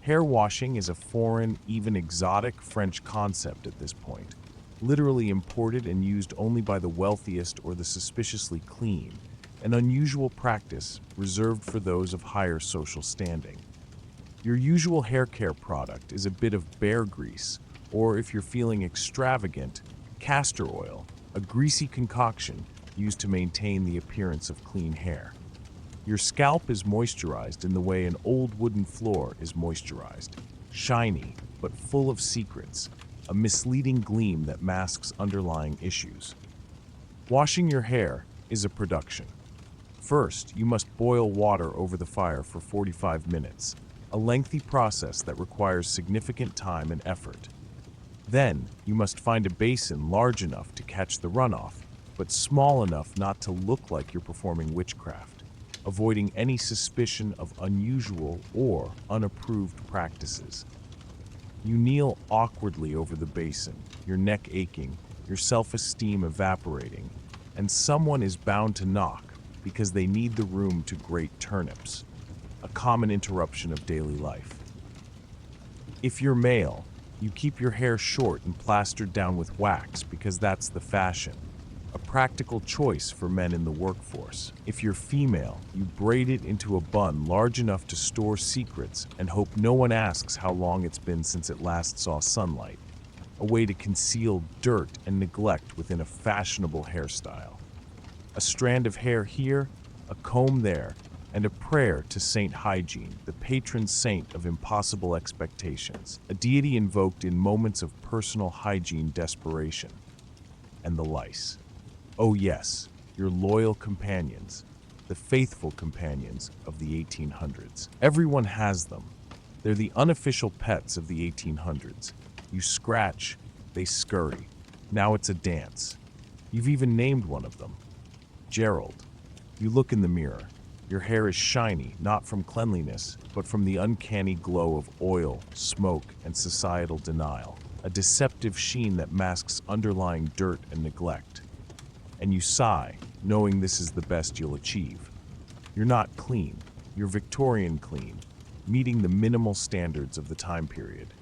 Hair washing is a foreign, even exotic French concept at this point, literally imported and used only by the wealthiest or the suspiciously clean, an unusual practice reserved for those of higher social standing. Your usual hair care product is a bit of bear grease, or if you're feeling extravagant, castor oil, a greasy concoction used to maintain the appearance of clean hair. Your scalp is moisturized in the way an old wooden floor is moisturized, shiny but full of secrets, a misleading gleam that masks underlying issues. Washing your hair is a production. First, you must boil water over the fire for 45 minutes, a lengthy process that requires significant time and effort. Then, you must find a basin large enough to catch the runoff, but small enough not to look like you're performing witchcraft, avoiding any suspicion of unusual or unapproved practices. You kneel awkwardly over the basin, your neck aching, your self-esteem evaporating, and someone is bound to knock because they need the room to grate turnips, a common interruption of daily life. If you're male, you keep your hair short and plastered down with wax because that's the fashion, a practical choice for men in the workforce. If you're female, you braid it into a bun large enough to store secrets and hope no one asks how long it's been since it last saw sunlight, a way to conceal dirt and neglect within a fashionable hairstyle. A strand of hair here, a comb there, and a prayer to Saint Hygiene, the patron saint of impossible expectations, a deity invoked in moments of personal hygiene desperation. And the lice. Oh yes, your loyal companions, the faithful companions of the 1800s. Everyone has them. They're the unofficial pets of the 1800s. You scratch, they scurry. Now it's a dance. You've even named one of them. Gerald. You look in the mirror. Your hair is shiny, not from cleanliness, but from the uncanny glow of oil, smoke, and societal denial, a deceptive sheen that masks underlying dirt and neglect. And you sigh, knowing this is the best you'll achieve. You're not clean, you're Victorian clean, meeting the minimal standards of the time period.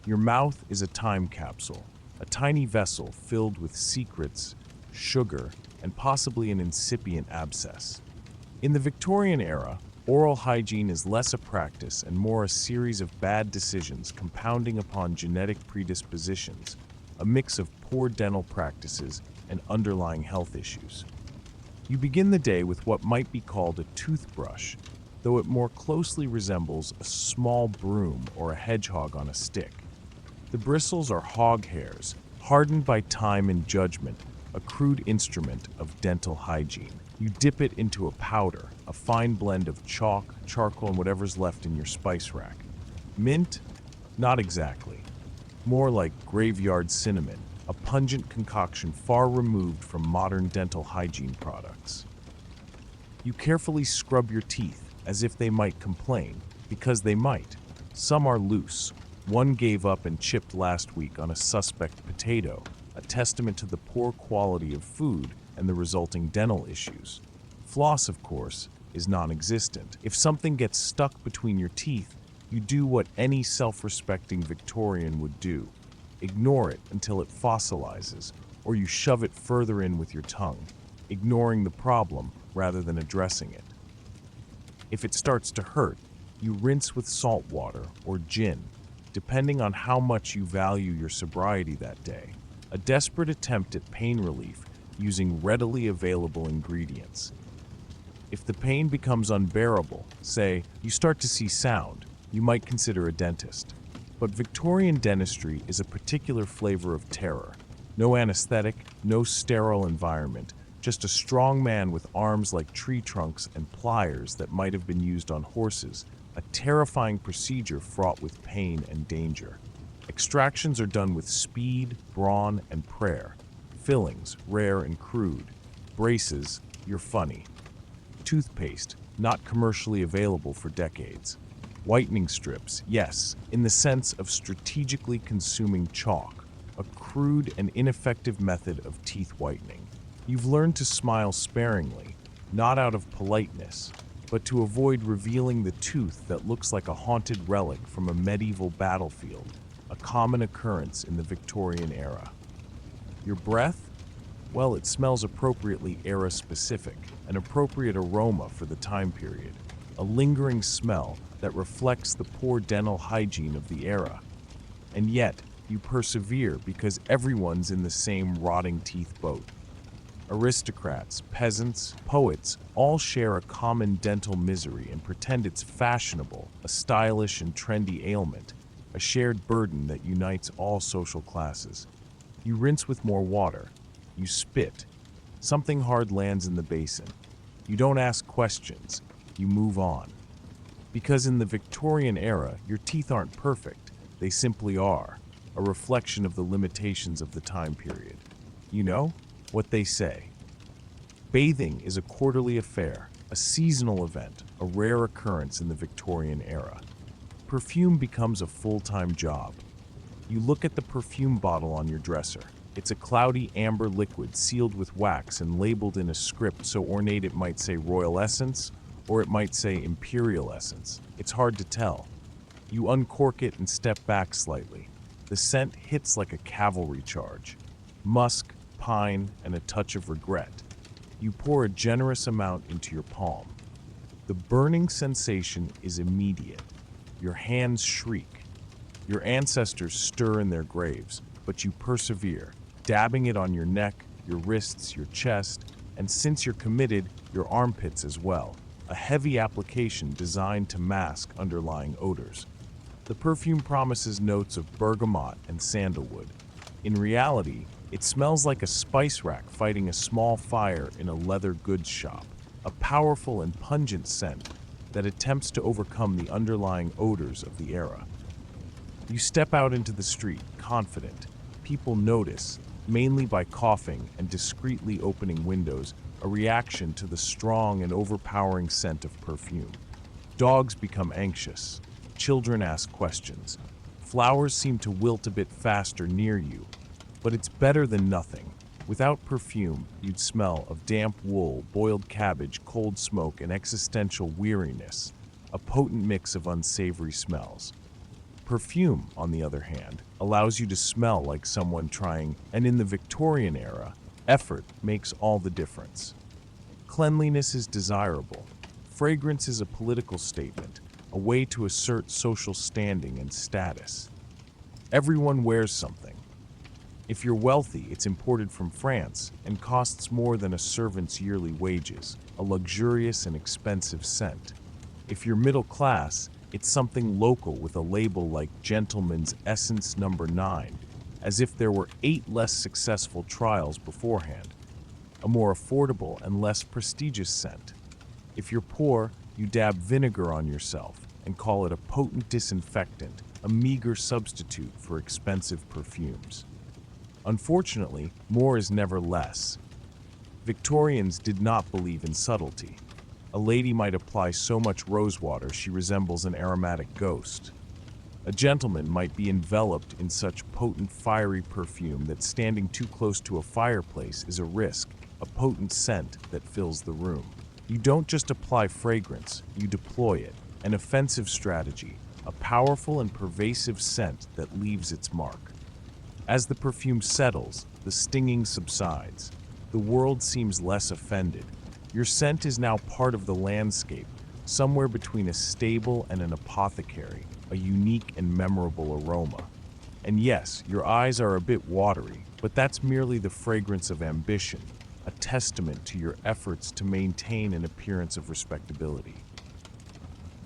Your mouth is a time capsule, a tiny vessel filled with secrets, sugar, and possibly an incipient abscess. In the Victorian era, oral hygiene is less a practice and more a series of bad decisions compounding upon genetic predispositions, a mix of poor dental practices and underlying health issues. You begin the day with what might be called a toothbrush, though it more closely resembles a small broom or a hedgehog on a stick. The bristles are hog hairs, hardened by time and judgment, a crude instrument of dental hygiene. You dip it into a powder, a fine blend of chalk, charcoal, and whatever's left in your spice rack. Mint? Not exactly. More like graveyard cinnamon, a pungent concoction far removed from modern dental hygiene products. You carefully scrub your teeth as if they might complain, because they might. Some are loose. One gave up and chipped last week on a suspect potato, a testament to the poor quality of food and the resulting dental issues. Floss, of course, is non-existent. If something gets stuck between your teeth, you do what any self-respecting Victorian would do. Ignore it until it fossilizes, or you shove it further in with your tongue, ignoring the problem rather than addressing it. If it starts to hurt, you rinse with salt water or gin, depending on how much you value your sobriety that day. A desperate attempt at pain relief using readily available ingredients. If the pain becomes unbearable, say, you start to see sound, you might consider a dentist. But Victorian dentistry is a particular flavor of terror. No anesthetic, no sterile environment, just a strong man with arms like tree trunks and pliers that might have been used on horses, a terrifying procedure fraught with pain and danger. Extractions are done with speed, brawn, and prayer. Fillings, rare and crude. Braces, you're funny. Toothpaste, not commercially available for decades. Whitening strips, yes, in the sense of strategically consuming chalk, a crude and ineffective method of teeth whitening. You've learned to smile sparingly, not out of politeness, but to avoid revealing the tooth that looks like a haunted relic from a medieval battlefield, a common occurrence in the Victorian era. Your breath? Well, it smells appropriately era-specific, an appropriate aroma for the time period. a lingering smell that reflects the poor dental hygiene of the era. And yet, you persevere because everyone's in the same rotting teeth boat. Aristocrats, peasants, poets all share a common dental misery and pretend it's fashionable, a stylish and trendy ailment, a shared burden that unites all social classes. You rinse with more water. You spit. Something hard lands in the basin. You don't ask questions. You move on. Because in the Victorian era, your teeth aren't perfect. They simply are, a reflection of the limitations of the time period. You know what they say. Bathing is a quarterly affair, a seasonal event, a rare occurrence in the Victorian era. Perfume becomes a full-time job. You look at the perfume bottle on your dresser. It's a cloudy amber liquid sealed with wax and labeled in a script so ornate it might say Royal Essence or it might say Imperial Essence. It's hard to tell. You uncork it and step back slightly. The scent hits like a cavalry charge. Musk, pine, and a touch of regret. You pour a generous amount into your palm. The burning sensation is immediate. Your hands shriek. Your ancestors stir in their graves, but you persevere, dabbing it on your neck, your wrists, your chest, and since you're committed, your armpits as well, a heavy application designed to mask underlying odors. The perfume promises notes of bergamot and sandalwood. In reality, it smells like a spice rack fighting a small fire in a leather goods shop, a powerful and pungent scent that attempts to overcome the underlying odors of the era. You step out into the street, confident. People notice, mainly by coughing and discreetly opening windows, a reaction to the strong and overpowering scent of perfume. Dogs become anxious. Children ask questions. Flowers seem to wilt a bit faster near you. But it's better than nothing. Without perfume, you'd smell of damp wool, boiled cabbage, cold smoke, and existential weariness, a potent mix of unsavory smells. Perfume, on the other hand, allows you to smell like someone trying, and in the Victorian era, effort makes all the difference. Cleanliness is desirable. Fragrance is a political statement, a way to assert social standing and status. Everyone wears something. If you're wealthy, it's imported from France and costs more than a servant's yearly wages, a luxurious and expensive scent. If you're middle class, it's something local with a label like Gentleman's Essence No. 9, as if there were 8 less successful trials beforehand. A more affordable and less prestigious scent. If you're poor, you dab vinegar on yourself and call it a potent disinfectant, a meager substitute for expensive perfumes. Unfortunately, more is never less. Victorians did not believe in subtlety. A lady might apply so much rosewater she resembles an aromatic ghost. A gentleman might be enveloped in such potent fiery perfume that standing too close to a fireplace is a risk, a potent scent that fills the room. You don't just apply fragrance, you deploy it, an offensive strategy, a powerful and pervasive scent that leaves its mark. As the perfume settles, the stinging subsides. The world seems less offended. Your scent is now part of the landscape, somewhere between a stable and an apothecary, a unique and memorable aroma. And yes, your eyes are a bit watery, but that's merely the fragrance of ambition, a testament to your efforts to maintain an appearance of respectability.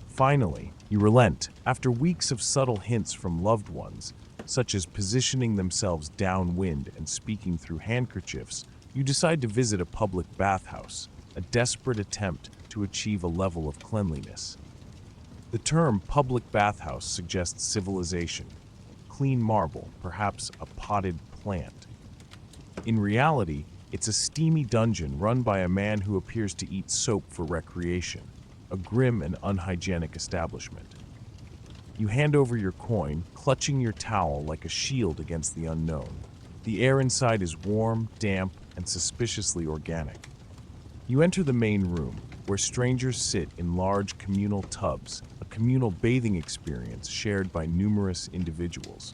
Finally, you relent. After weeks of subtle hints from loved ones, such as positioning themselves downwind and speaking through handkerchiefs, you decide to visit a public bathhouse, a desperate attempt to achieve a level of cleanliness. The term public bathhouse suggests civilization, clean marble, perhaps a potted plant. In reality, it's a steamy dungeon run by a man who appears to eat soap for recreation, a grim and unhygienic establishment. You hand over your coin, clutching your towel like a shield against the unknown. The air inside is warm, damp, and suspiciously organic. You enter the main room, where strangers sit in large communal tubs, a communal bathing experience shared by numerous individuals.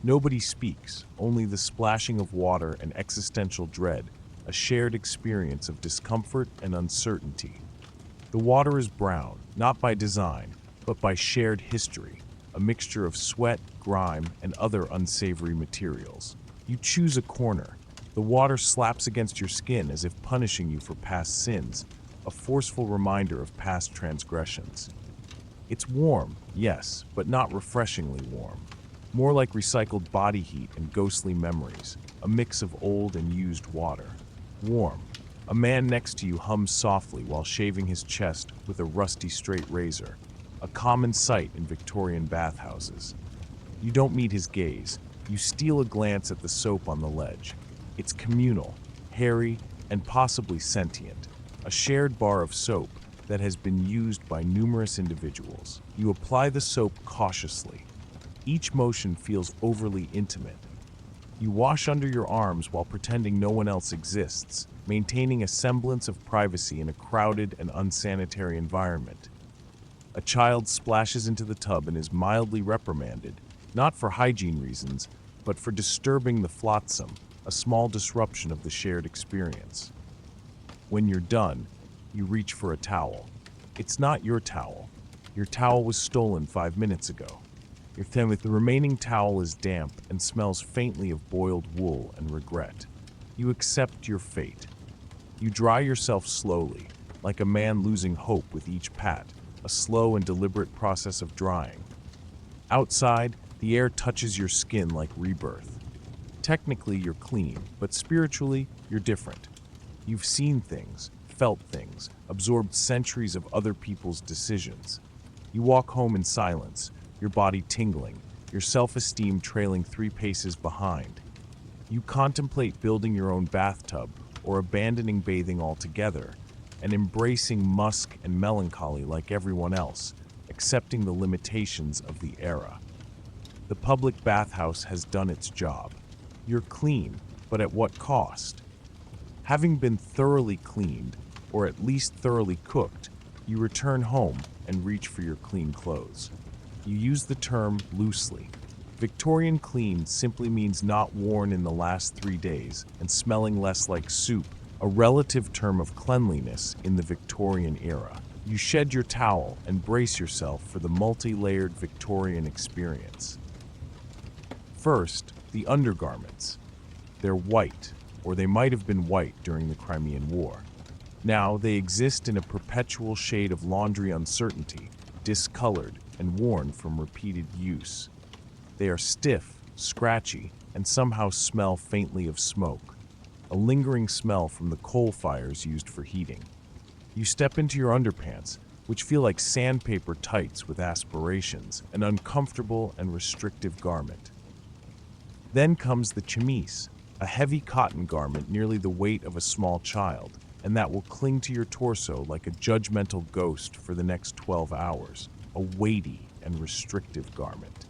Nobody speaks, only the splashing of water and existential dread, a shared experience of discomfort and uncertainty. The water is brown, not by design, but by shared history, a mixture of sweat, grime, and other unsavory materials. You choose a corner. The water slaps against your skin as if punishing you for past sins, a forceful reminder of past transgressions. It's warm, yes, but not refreshingly warm. More like recycled body heat and ghostly memories, a mix of old and used water. Warm. A man next to you hums softly while shaving his chest with a rusty straight razor, a common sight in Victorian bathhouses. You don't meet his gaze. You steal a glance at the soap on the ledge. It's communal, hairy, and possibly sentient, a shared bar of soap that has been used by numerous individuals. You apply the soap cautiously. Each motion feels overly intimate. You wash under your arms while pretending no one else exists, maintaining a semblance of privacy in a crowded and unsanitary environment. A child splashes into the tub and is mildly reprimanded, not for hygiene reasons, but for disturbing the flotsam, a small disruption of the shared experience. When you're done, you reach for a towel. It's not your towel. Your towel was stolen 5 minutes ago. The remaining towel is damp and smells faintly of boiled wool and regret. You accept your fate. You dry yourself slowly, like a man losing hope with each pat, a slow and deliberate process of drying. Outside, the air touches your skin like rebirth. Technically, you're clean, but spiritually, you're different. You've seen things, felt things, absorbed centuries of other people's decisions. You walk home in silence, your body tingling, your self-esteem trailing 3 paces behind. You contemplate building your own bathtub or abandoning bathing altogether and embracing musk and melancholy like everyone else, accepting the limitations of the era. The public bathhouse has done its job. You're clean, but at what cost? Having been thoroughly cleaned, or at least thoroughly cooked, you return home and reach for your clean clothes. You use the term loosely. Victorian clean simply means not worn in the last 3 days and smelling less like soup, a relative term of cleanliness in the Victorian era. You shed your towel and brace yourself for the multi-layered Victorian experience. First, the undergarments. They're white, or they might have been white during the Crimean War. Now they exist in a perpetual shade of laundry uncertainty, discolored and worn from repeated use. They are stiff, scratchy, and somehow smell faintly of smoke, a lingering smell from the coal fires used for heating. You step into your underpants, which feel like sandpaper tights with aspirations, an uncomfortable and restrictive garment. Then comes the chemise, a heavy cotton garment nearly the weight of a small child, and that will cling to your torso like a judgmental ghost for the next 12 hours, a weighty and restrictive garment.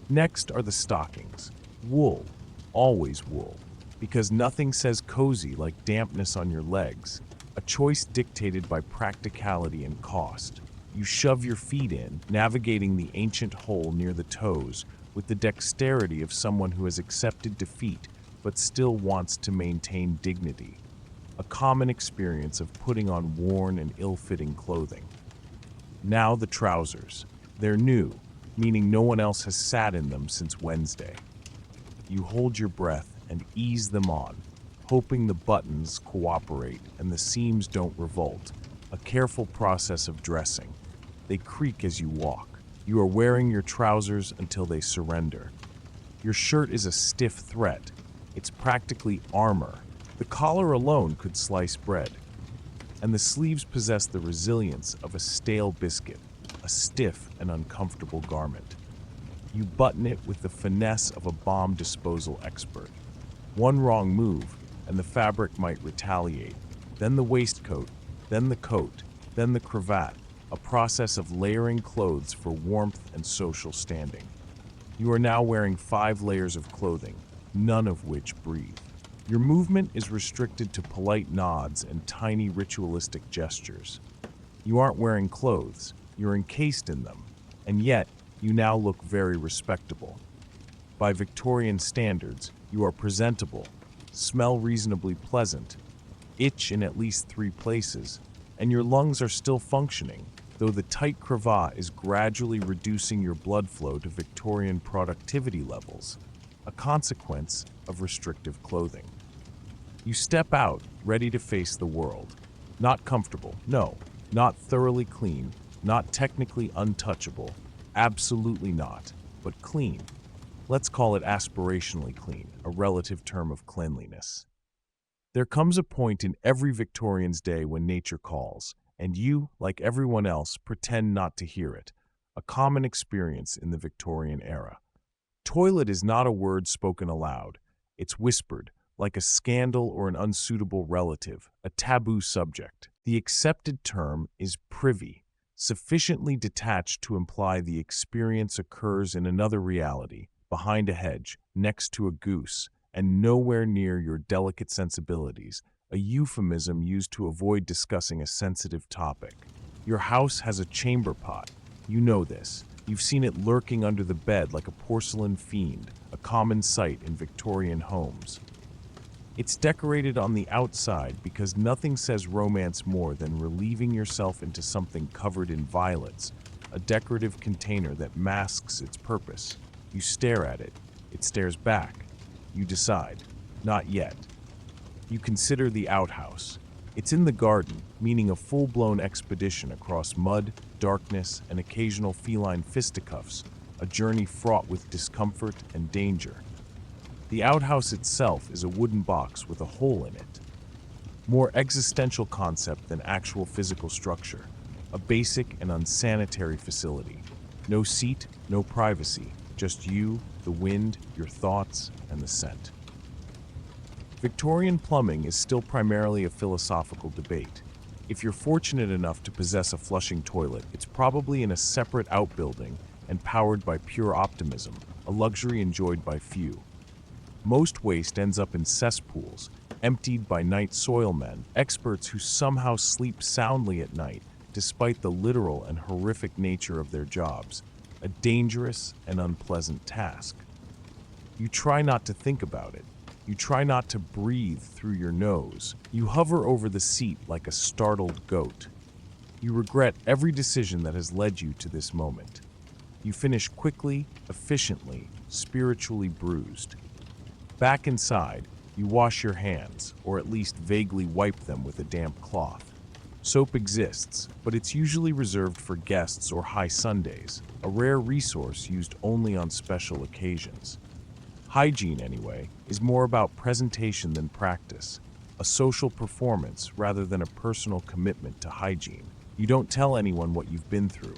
Next are the stockings. Wool, always wool, because nothing says cozy like dampness on your legs, a choice dictated by practicality and cost. You shove your feet in, navigating the ancient hole near the toes with the dexterity of someone who has accepted defeat but still wants to maintain dignity, a common experience of putting on worn and ill-fitting clothing. Now the trousers. They're new, meaning no one else has sat in them since Wednesday. You hold your breath and ease them on, hoping the buttons cooperate and the seams don't revolt, a careful process of dressing. They creak as you walk. You are wearing your trousers until they surrender. Your shirt is a stiff threat. It's practically armor. The collar alone could slice bread. And the sleeves possess the resilience of a stale biscuit, a stiff and uncomfortable garment. You button it with the finesse of a bomb disposal expert. One wrong move, and the fabric might retaliate. Then the waistcoat, then the coat, then the cravat, a process of layering clothes for warmth and social standing. You are now wearing 5 layers of clothing, none of which breathe. Your movement is restricted to polite nods and tiny ritualistic gestures. You aren't wearing clothes, you're encased in them, and yet you now look very respectable. By Victorian standards, you are presentable, smell reasonably pleasant, itch in at least 3 places, and your lungs are still functioning, though the tight cravat is gradually reducing your blood flow to Victorian productivity levels, a consequence of restrictive clothing. You step out, ready to face the world. Not comfortable, no. Not thoroughly clean, not technically untouchable, absolutely not, but clean. Let's call it aspirationally clean, a relative term of cleanliness. There comes a point in every Victorian's day when nature calls, and you, like everyone else, pretend not to hear it, a common experience in the Victorian era. Toilet is not a word spoken aloud. It's whispered, like a scandal or an unsuitable relative, a taboo subject. The accepted term is privy, sufficiently detached to imply the experience occurs in another reality, behind a hedge, next to a goose, and nowhere near your delicate sensibilities, a euphemism used to avoid discussing a sensitive topic. Your house has a chamber pot. You know this. You've seen it lurking under the bed like a porcelain fiend, a common sight in Victorian homes. It's decorated on the outside because nothing says romance more than relieving yourself into something covered in violets, a decorative container that masks its purpose. You stare at it. It stares back. You decide. Not yet. You consider the outhouse. It's in the garden, meaning a full-blown expedition across mud, darkness, and occasional feline fisticuffs, a journey fraught with discomfort and danger. The outhouse itself is a wooden box with a hole in it. More existential concept than actual physical structure. A basic and unsanitary facility. No seat, no privacy. Just you, the wind, your thoughts, and the scent. Victorian plumbing is still primarily a philosophical debate. If you're fortunate enough to possess a flushing toilet, it's probably in a separate outbuilding and powered by pure optimism, a luxury enjoyed by few. Most waste ends up in cesspools, emptied by night soilmen, experts who somehow sleep soundly at night, despite the literal and horrific nature of their jobs, a dangerous and unpleasant task. You try not to think about it. You try not to breathe through your nose. You hover over the seat like a startled goat. You regret every decision that has led you to this moment. You finish quickly, efficiently, spiritually bruised. Back inside, you wash your hands, or at least vaguely wipe them with a damp cloth. Soap exists, but it's usually reserved for guests or high Sundays, a rare resource used only on special occasions. Hygiene, anyway, is more about presentation than practice, a social performance rather than a personal commitment to hygiene. You don't tell anyone what you've been through.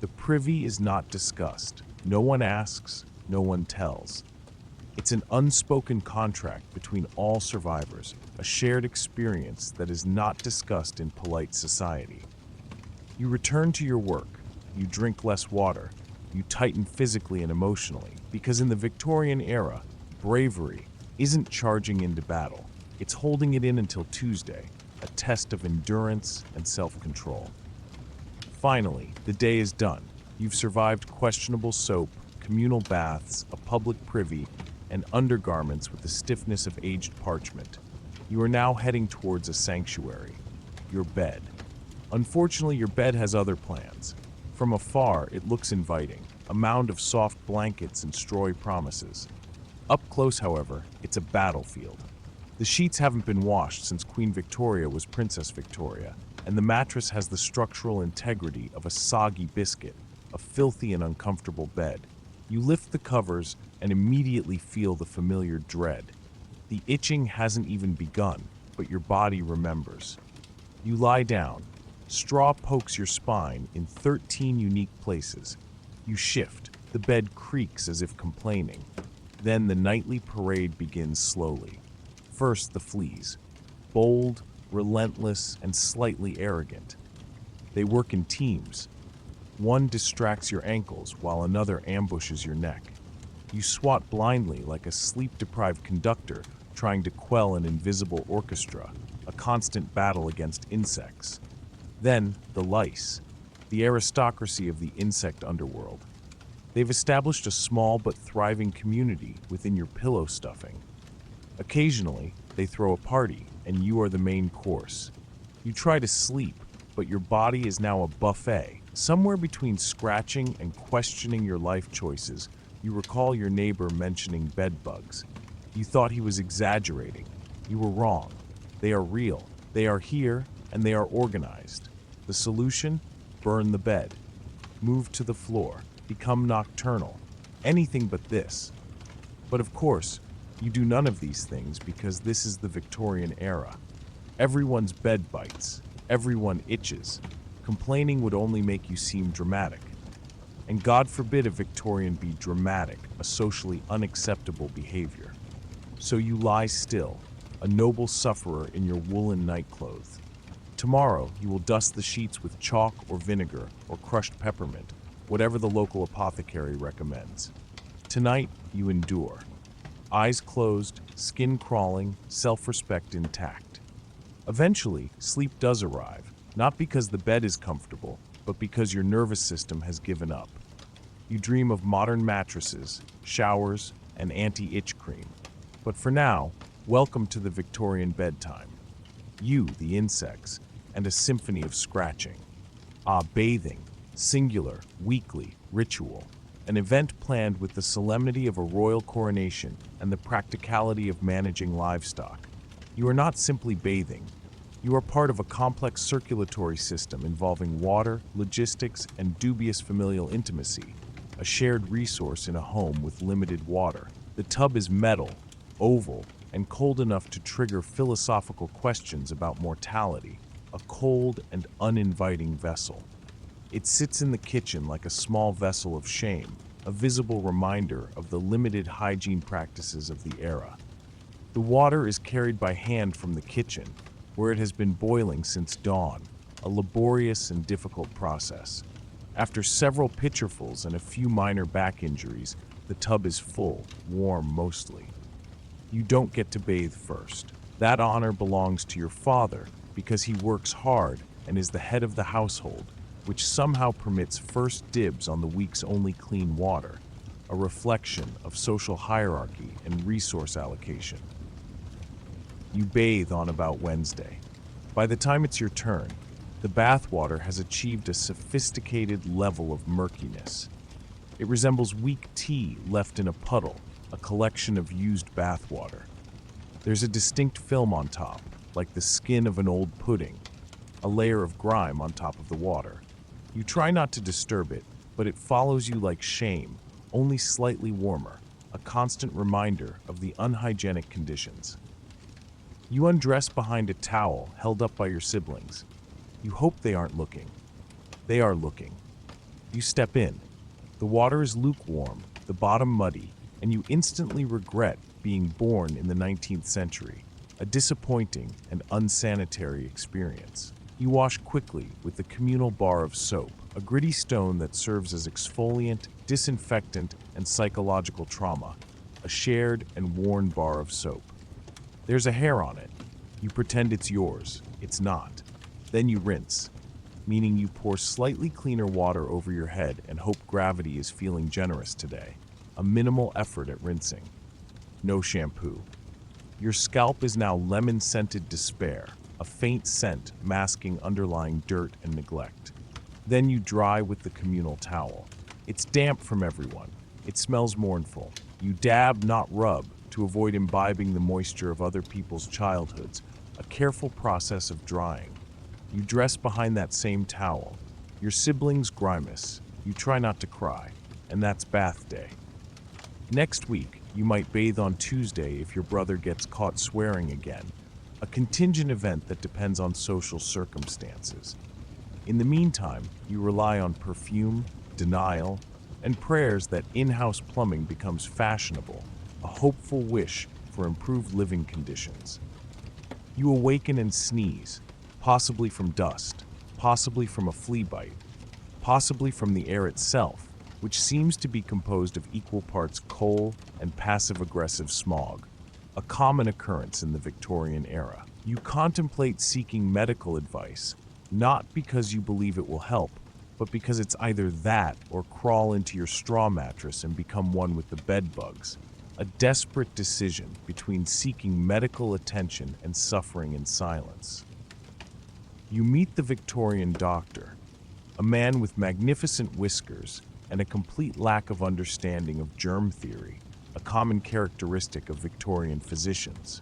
The privy is not discussed. No one asks, no one tells. It's an unspoken contract between all survivors, a shared experience that is not discussed in polite society. You return to your work, you drink less water, you tighten physically and emotionally, because in the Victorian era, bravery isn't charging into battle. It's holding it in until Tuesday, a test of endurance and self-control. Finally, the day is done. You've survived questionable soap, communal baths, a public privy, and undergarments with the stiffness of aged parchment. You are now heading towards a sanctuary, your bed. Unfortunately, your bed has other plans. From afar, it looks inviting, a mound of soft blankets and strawy promises. Up close, however, it's a battlefield. The sheets haven't been washed since Queen Victoria was Princess Victoria, and the mattress has the structural integrity of a soggy biscuit, a filthy and uncomfortable bed. You lift the covers and immediately feel the familiar dread. The itching hasn't even begun, but your body remembers. You lie down. Straw pokes your spine in 13 unique places. You shift. The bed creaks as if complaining. Then the nightly parade begins slowly. First, the fleas. Bold, relentless, and slightly arrogant. They work in teams. One distracts your ankles while another ambushes your neck. You swat blindly like a sleep-deprived conductor trying to quell an invisible orchestra, a constant battle against insects. Then, the lice, the aristocracy of the insect underworld. They've established a small but thriving community within your pillow stuffing. Occasionally, they throw a party, and you are the main course. You try to sleep, but your body is now a buffet. Somewhere between scratching and questioning your life choices, you recall your neighbor mentioning bed bugs. You thought he was exaggerating. You were wrong. They are real. They are here, and they are organized. The solution? Burn the bed. Move to the floor. Become nocturnal. Anything but this. But of course, you do none of these things because this is the Victorian era. Everyone's bed bites. Everyone itches. Complaining would only make you seem dramatic. And God forbid a Victorian be dramatic, a socially unacceptable behavior. So you lie still, a noble sufferer in your woolen nightclothes. Tomorrow, you will dust the sheets with chalk or vinegar or crushed peppermint, whatever the local apothecary recommends. Tonight, you endure. Eyes closed, skin crawling, self-respect intact. Eventually, sleep does arrive, not because the bed is comfortable, but because your nervous system has given up. You dream of modern mattresses, showers, and anti-itch cream. But for now, welcome to the Victorian bedtime. You, the insects, and a symphony of scratching. Bathing, singular, weekly, ritual. An event planned with the solemnity of a royal coronation and the practicality of managing livestock. You are not simply bathing. You are part of a complex circulatory system involving water, logistics, and dubious familial intimacy, a shared resource in a home with limited water. The tub is metal, oval, and cold enough to trigger philosophical questions about mortality, a cold and uninviting vessel. It sits in the kitchen like a small vessel of shame, a visible reminder of the limited hygiene practices of the era. The water is carried by hand from the kitchen, where it has been boiling since dawn, a laborious and difficult process. After several pitcherfuls and a few minor back injuries, the tub is full, warm mostly. You don't get to bathe first. That honor belongs to your father because he works hard and is the head of the household, which somehow permits first dibs on the week's only clean water, a reflection of social hierarchy and resource allocation. You bathe on about Wednesday. By the time it's your turn, the bathwater has achieved a sophisticated level of murkiness. It resembles weak tea left in a puddle, a collection of used bathwater. There's a distinct film on top, like the skin of an old pudding, a layer of grime on top of the water. You try not to disturb it, but it follows you like shame, only slightly warmer, a constant reminder of the unhygienic conditions. You undress behind a towel held up by your siblings. You hope they aren't looking. They are looking. You step in. The water is lukewarm, the bottom muddy, and you instantly regret being born in the 19th century, a disappointing and unsanitary experience. You wash quickly with the communal bar of soap, a gritty stone that serves as exfoliant, disinfectant, and psychological trauma, a shared and worn bar of soap. There's a hair on it. You pretend it's yours. It's not. Then you rinse, meaning you pour slightly cleaner water over your head and hope gravity is feeling generous today. A minimal effort at rinsing. No shampoo. Your scalp is now lemon-scented despair, a faint scent masking underlying dirt and neglect. Then you dry with the communal towel. It's damp from everyone. It smells mournful. You dab, not rub, to avoid imbibing the moisture of other people's childhoods, a careful process of drying. You dress behind that same towel. Your siblings grimace. You try not to cry, and that's bath day. Next week, you might bathe on Tuesday if your brother gets caught swearing again, a contingent event that depends on social circumstances. In the meantime, you rely on perfume, denial, and prayers that in-house plumbing becomes fashionable, a hopeful wish for improved living conditions. You awaken and sneeze, possibly from dust, possibly from a flea bite, possibly from the air itself, which seems to be composed of equal parts coal and passive-aggressive smog, a common occurrence in the Victorian era. You contemplate seeking medical advice, not because you believe it will help, but because it's either that or crawl into your straw mattress and become one with the bed bugs, a desperate decision between seeking medical attention and suffering in silence. You meet the Victorian doctor, a man with magnificent whiskers and a complete lack of understanding of germ theory, a common characteristic of Victorian physicians.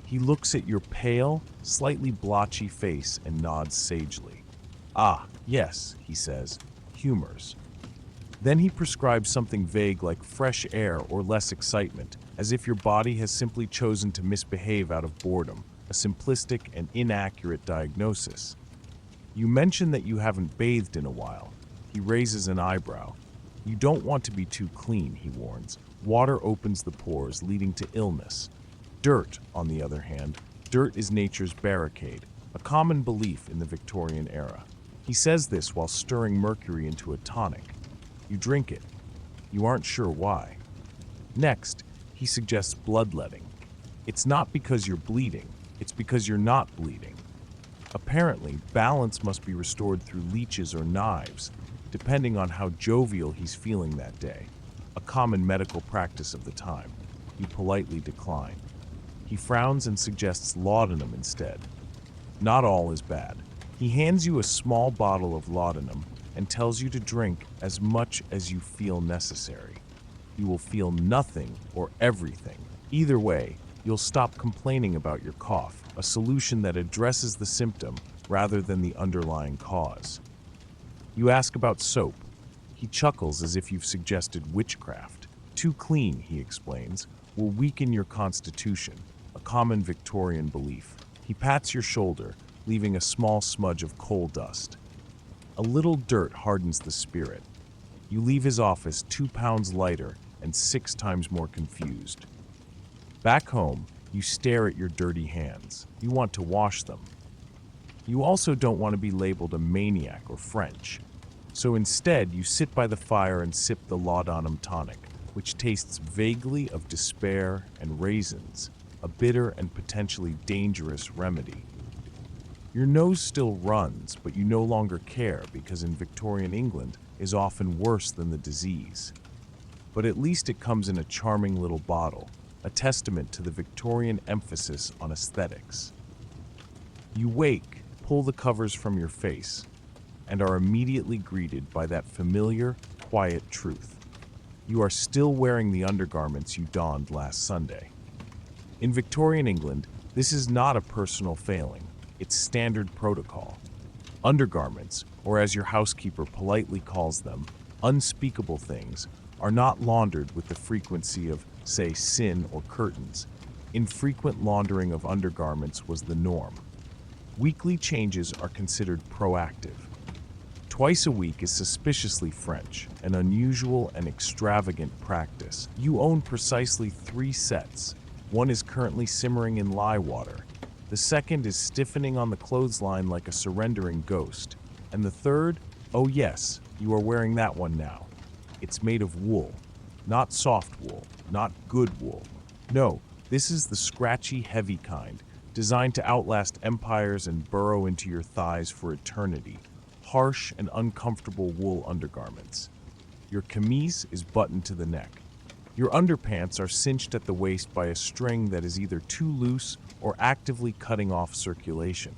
He looks at your pale, slightly blotchy face and nods sagely. "Ah, yes," he says, "humors." Then he prescribes something vague like fresh air or less excitement, as if your body has simply chosen to misbehave out of boredom, a simplistic and inaccurate diagnosis. You mention that you haven't bathed in a while. He raises an eyebrow. You don't want to be too clean, he warns. Water opens the pores, leading to illness. Dirt, on the other hand, dirt is nature's barricade, a common belief in the Victorian era. He says this while stirring mercury into a tonic. You drink it. You aren't sure why. Next, he suggests bloodletting. It's not because you're bleeding, it's because you're not bleeding. Apparently, balance must be restored through leeches or knives, depending on how jovial he's feeling that day, a common medical practice of the time. You politely decline. He frowns and suggests laudanum instead. Not all is bad. He hands you a small bottle of laudanum and tells you to drink as much as you feel necessary. You will feel nothing or everything. Either way, you'll stop complaining about your cough, a solution that addresses the symptom rather than the underlying cause. You ask about soap. He chuckles as if you've suggested witchcraft. Too clean, he explains, will weaken your constitution, a common Victorian belief. He pats your shoulder, leaving a small smudge of coal dust. A little dirt hardens the spirit. You leave his office 2 pounds lighter and 6 times more confused. Back home, you stare at your dirty hands. You want to wash them. You also don't want to be labeled a maniac or French. So instead, you sit by the fire and sip the laudanum tonic, which tastes vaguely of despair and raisins, a bitter and potentially dangerous remedy. Your nose still runs, but you no longer care because in Victorian England is often worse than the disease. But at least it comes in a charming little bottle, a testament to the Victorian emphasis on aesthetics. You wake, pull the covers from your face, and are immediately greeted by that familiar, quiet truth. You are still wearing the undergarments you donned last Sunday. In Victorian England, this is not a personal failing. It's standard protocol. Undergarments, or as your housekeeper politely calls them, unspeakable things, are not laundered with the frequency of, say, sin or curtains. Infrequent laundering of undergarments was the norm. Weekly changes are considered proactive. Twice a week is suspiciously French, an unusual and extravagant practice. You own precisely 3 sets. One is currently simmering in lye water. The second is stiffening on the clothesline like a surrendering ghost. And the third, oh yes, you are wearing that one now. It's made of wool. Not soft wool, not good wool. No, this is the scratchy, heavy kind, designed to outlast empires and burrow into your thighs for eternity. Harsh and uncomfortable wool undergarments. Your camise is buttoned to the neck. Your underpants are cinched at the waist by a string that is either too loose or actively cutting off circulation.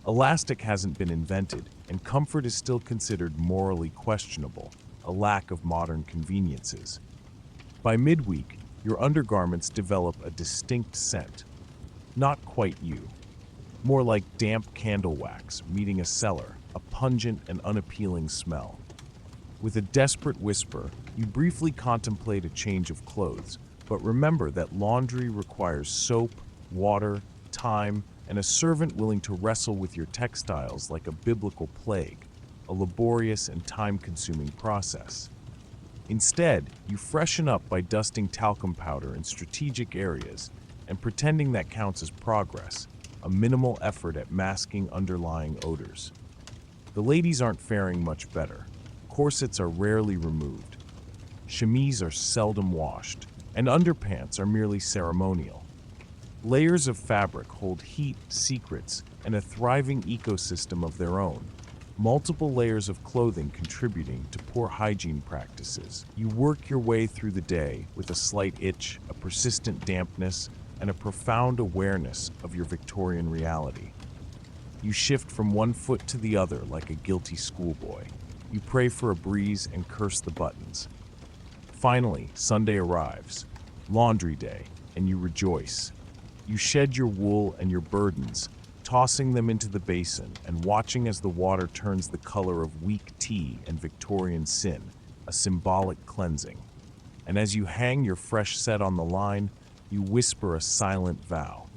Elastic hasn't been invented, and comfort is still considered morally questionable, a lack of modern conveniences. By midweek, your undergarments develop a distinct scent. Not quite you. More like damp candle wax meeting a cellar, a pungent and unappealing smell. With a desperate whisper, you briefly contemplate a change of clothes, but remember that laundry requires soap, water, time, and a servant willing to wrestle with your textiles like a biblical plague, a laborious and time-consuming process. Instead, you freshen up by dusting talcum powder in strategic areas and pretending that counts as progress, a minimal effort at masking underlying odors. The ladies aren't faring much better. Corsets are rarely removed. Chemises are seldom washed, and underpants are merely ceremonial. Layers of fabric hold heat, secrets, and a thriving ecosystem of their own. Multiple layers of clothing contributing to poor hygiene practices. You work your way through the day with a slight itch, a persistent dampness, and a profound awareness of your Victorian reality. You shift from one foot to the other like a guilty schoolboy. You pray for a breeze and curse the buttons. Finally, Sunday arrives, laundry day, and you rejoice. You shed your wool and your burdens, tossing them into the basin and watching as the water turns the color of weak tea and Victorian sin, a symbolic cleansing. And as you hang your fresh set on the line, you whisper a silent vow.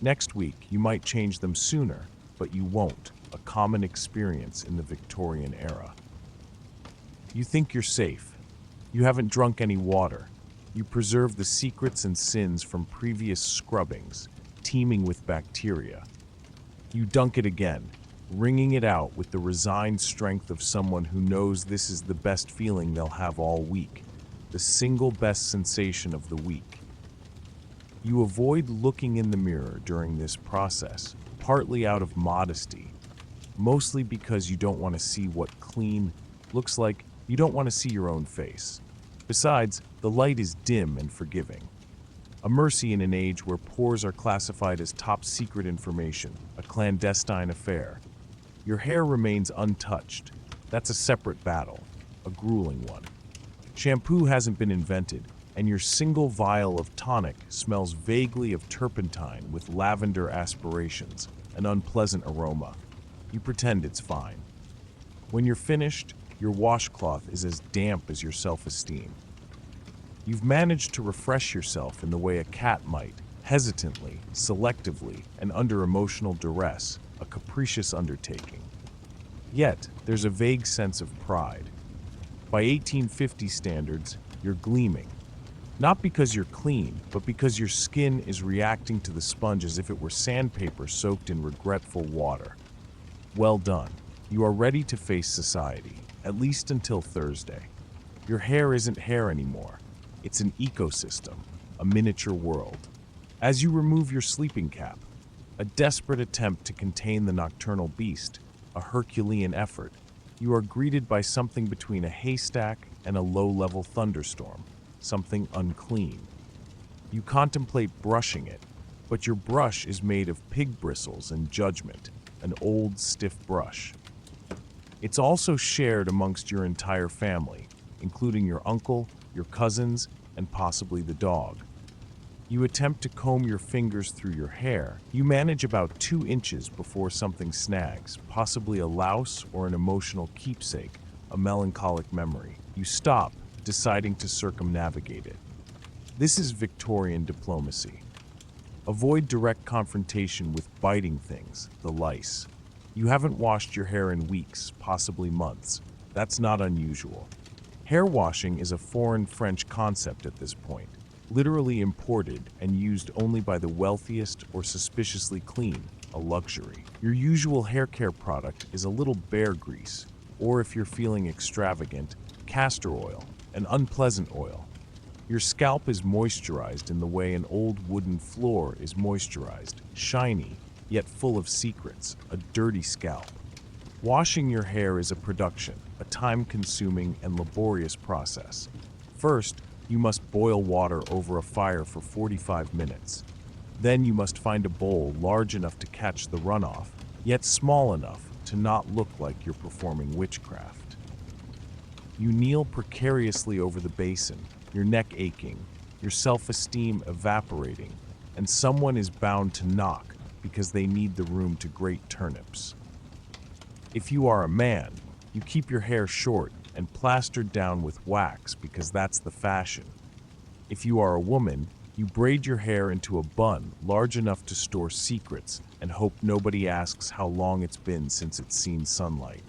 Next week, you might change them sooner, but you won't, a common experience in the Victorian era. You think you're safe. You haven't drunk any water. You preserve the secrets and sins from previous scrubbings, teeming with bacteria. You dunk it again, wringing it out with the resigned strength of someone who knows this is the best feeling they'll have all week, the single best sensation of the week. You avoid looking in the mirror during this process, partly out of modesty, mostly because you don't want to see what clean looks like. You don't want to see your own face. Besides, the light is dim and forgiving. A mercy in an age where pores are classified as top secret information, a clandestine affair. Your hair remains untouched. That's a separate battle, a grueling one. Shampoo hasn't been invented, and your single vial of tonic smells vaguely of turpentine with lavender aspirations, an unpleasant aroma. You pretend it's fine. When you're finished, your washcloth is as damp as your self-esteem. You've managed to refresh yourself in the way a cat might, hesitantly, selectively, and under emotional duress, a capricious undertaking. Yet, there's a vague sense of pride. By 1850 standards, you're gleaming. Not because you're clean, but because your skin is reacting to the sponge as if it were sandpaper soaked in regretful water. Well done. You are ready to face society, at least until Thursday. Your hair isn't hair anymore. It's an ecosystem, a miniature world. As you remove your sleeping cap, a desperate attempt to contain the nocturnal beast, a Herculean effort, you are greeted by something between a haystack and a low-level thunderstorm, something unclean. You contemplate brushing it, but your brush is made of pig bristles and judgment, an old, stiff brush. It's also shared amongst your entire family, including your uncle, your cousins, and possibly the dog. You attempt to comb your fingers through your hair. You manage about 2 inches before something snags, possibly a louse or an emotional keepsake, a melancholic memory. You stop, deciding to circumnavigate it. This is Victorian diplomacy. Avoid direct confrontation with biting things, the lice. You haven't washed your hair in weeks, possibly months. That's not unusual. Hair washing is a foreign French concept at this point, literally imported and used only by the wealthiest or suspiciously clean, a luxury. Your usual hair care product is a little bear grease, or if you're feeling extravagant, castor oil, an unpleasant oil. Your scalp is moisturized in the way an old wooden floor is moisturized, shiny, yet full of secrets, a dirty scalp. Washing your hair is a production, a time-consuming and laborious process. First, you must boil water over a fire for 45 minutes. Then you must find a bowl large enough to catch the runoff, yet small enough to not look like you're performing witchcraft. You kneel precariously over the basin, your neck aching, your self-esteem evaporating, and someone is bound to knock because they need the room to grate turnips. If you are a man, you keep your hair short and plastered down with wax because that's the fashion. If you are a woman, you braid your hair into a bun large enough to store secrets and hope nobody asks how long it's been since it's seen sunlight.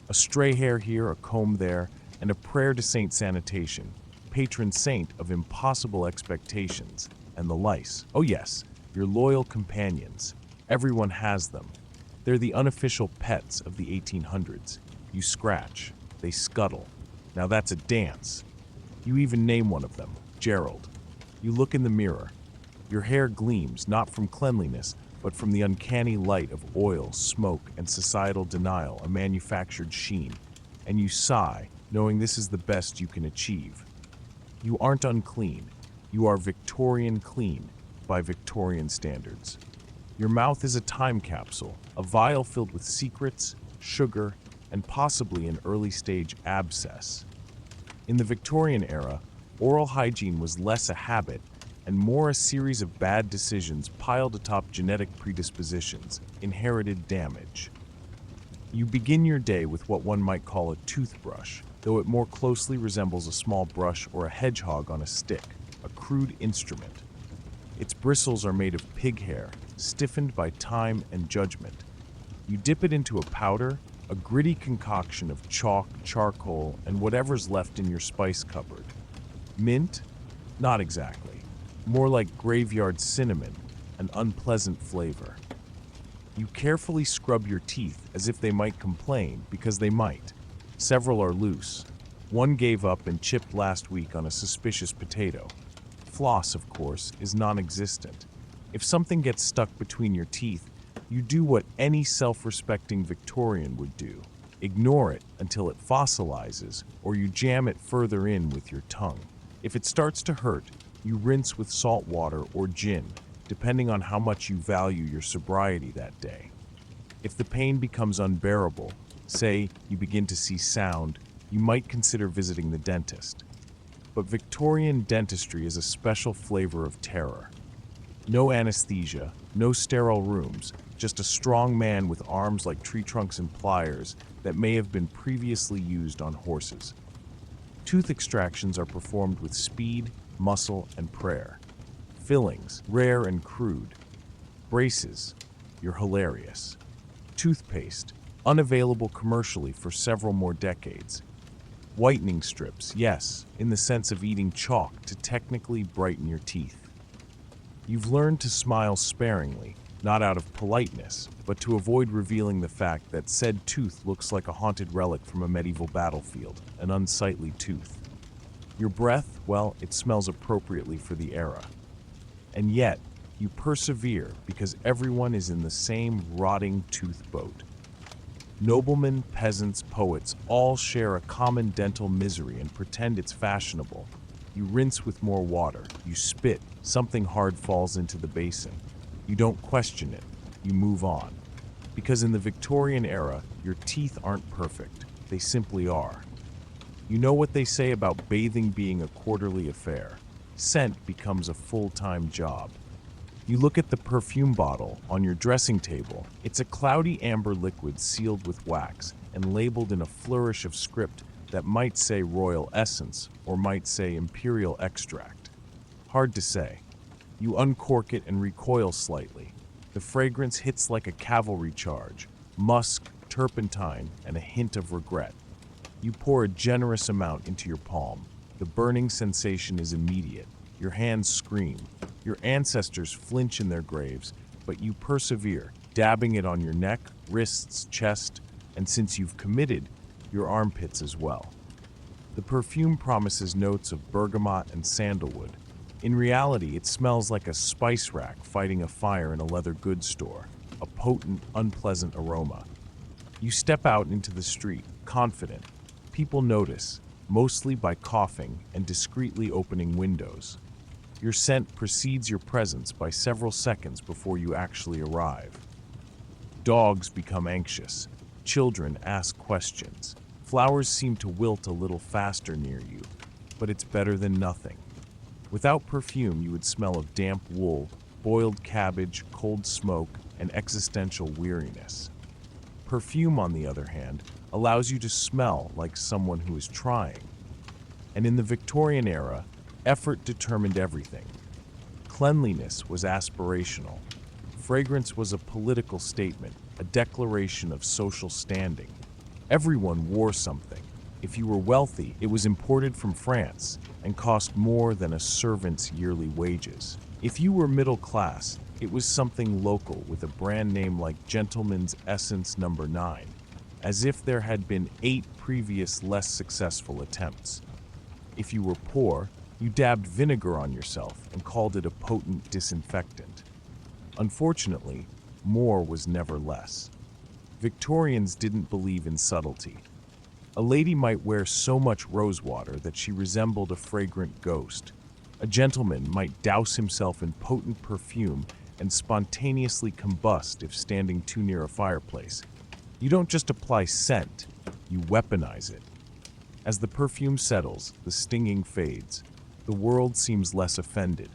A stray hair here, a comb there, and a prayer to Saint Sanitation, patron saint of impossible expectations, and the lice. Oh yes, your loyal companions. Everyone has them. They're the unofficial pets of the 1800s. You scratch, they scuttle. Now that's a dance. You even name one of them, Gerald. You look in the mirror. Your hair gleams not from cleanliness, but from the uncanny light of oil, smoke, and societal denial, a manufactured sheen. And you sigh, knowing this is the best you can achieve. You aren't unclean. You are Victorian clean, by Victorian standards. Your mouth is a time capsule, a vial filled with secrets, sugar, and possibly an early-stage abscess. In the Victorian era, oral hygiene was less a habit and more a series of bad decisions piled atop genetic predispositions, inherited damage. You begin your day with what one might call a toothbrush, though it more closely resembles a small brush or a hedgehog on a stick, a crude instrument. Its bristles are made of pig hair, stiffened by time and judgment. You dip it into a powder, a gritty concoction of chalk, charcoal, and whatever's left in your spice cupboard. Mint? Not exactly. More like graveyard cinnamon, an unpleasant flavor. You carefully scrub your teeth as if they might complain, because they might. Several are loose. One gave up and chipped last week on a suspicious potato. Floss, of course, is non-existent. If something gets stuck between your teeth, you do what any self-respecting Victorian would do. Ignore it until it fossilizes, or you jam it further in with your tongue. If it starts to hurt, you rinse with salt water or gin, depending on how much you value your sobriety that day. If the pain becomes unbearable, say you begin to see sound, you might consider visiting the dentist. But Victorian dentistry is a special flavor of terror. No anesthesia, no sterile rooms, just a strong man with arms like tree trunks and pliers that may have been previously used on horses. Tooth extractions are performed with speed, muscle, and prayer. Fillings, rare and crude. Braces, you're hilarious. Toothpaste, unavailable commercially for several more decades. Whitening strips, yes, in the sense of eating chalk to technically brighten your teeth. You've learned to smile sparingly, not out of politeness, but to avoid revealing the fact that said tooth looks like a haunted relic from a medieval battlefield, an unsightly tooth. Your breath, well, it smells appropriately for the era. And yet, you persevere because everyone is in the same rotting tooth boat. Noblemen, peasants, poets all share a common dental misery and pretend it's fashionable. You rinse with more water, you spit, something hard falls into the basin. You don't question it, you move on. Because in the Victorian era, your teeth aren't perfect, they simply are. You know what they say about bathing being a quarterly affair. Scent becomes a full-time job. You look at the perfume bottle on your dressing table. It's a cloudy amber liquid sealed with wax and labeled in a flourish of script that might say royal essence or might say imperial extract. Hard to say. You uncork it and recoil slightly. The fragrance hits like a cavalry charge, musk, turpentine, and a hint of regret. You pour a generous amount into your palm. The burning sensation is immediate. Your hands scream. Your ancestors flinch in their graves, but you persevere, dabbing it on your neck, wrists, chest, and since you've committed, your armpits as well. The perfume promises notes of bergamot and sandalwood. In reality, it smells like a spice rack fighting a fire in a leather goods store, a potent, unpleasant aroma. You step out into the street, confident. People notice, mostly by coughing and discreetly opening windows. Your scent precedes your presence by several seconds before you actually arrive. Dogs become anxious. Children ask questions. Flowers seem to wilt a little faster near you, but it's better than nothing. Without perfume, you would smell of damp wool, boiled cabbage, cold smoke, and existential weariness. Perfume, on the other hand, allows you to smell like someone who is trying. And in the Victorian era, effort determined everything. Cleanliness was aspirational. Fragrance was a political statement, a declaration of social standing. Everyone wore something. If you were wealthy, it was imported from France and cost more than a servant's yearly wages. If you were middle class, it was something local with a brand name like Gentleman's Essence No. 9, as if there had been 8 previous less successful attempts. If you were poor, you dabbed vinegar on yourself and called it a potent disinfectant. Unfortunately, more was never less. Victorians didn't believe in subtlety. A lady might wear so much rosewater that she resembled a fragrant ghost. A gentleman might douse himself in potent perfume and spontaneously combust if standing too near a fireplace. You don't just apply scent, you weaponize it. As the perfume settles, the stinging fades. The world seems less offended.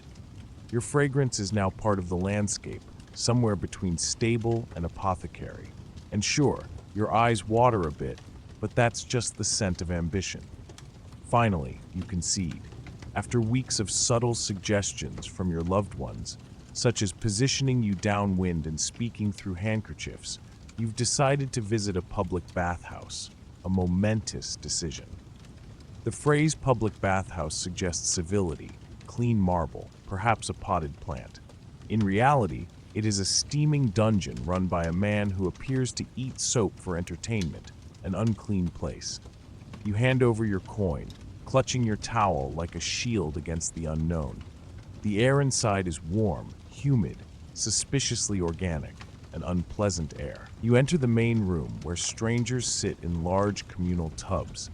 Your fragrance is now part of the landscape, somewhere between stable and apothecary. And sure, your eyes water a bit, but that's just the scent of ambition. Finally, you concede. After weeks of subtle suggestions from your loved ones, such as positioning you downwind and speaking through handkerchiefs, you've decided to visit a public bathhouse, a momentous decision. The phrase public bathhouse suggests civility, clean marble, perhaps a potted plant. In reality, it is a steaming dungeon run by a man who appears to eat soap for entertainment, an unclean place. You hand over your coin, clutching your towel like a shield against the unknown. The air inside is warm, humid, suspiciously organic, an unpleasant air. You enter the main room where strangers sit in large communal tubs.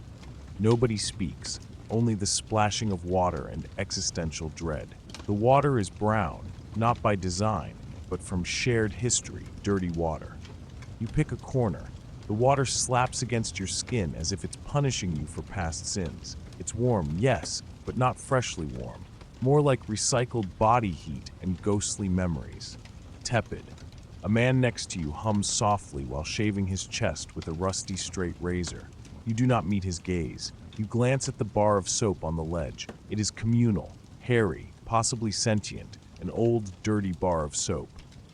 Nobody speaks, only the splashing of water and existential dread. The water is brown, not by design, but from shared history, dirty water. You pick a corner. The water slaps against your skin as if it's punishing you for past sins. It's warm, yes, but not freshly warm. More like recycled body heat and ghostly memories. Tepid. A man next to you hums softly while shaving his chest with a rusty straight razor. You do not meet his gaze. You glance at the bar of soap on the ledge. It is communal, hairy, possibly sentient, an old, dirty bar of soap.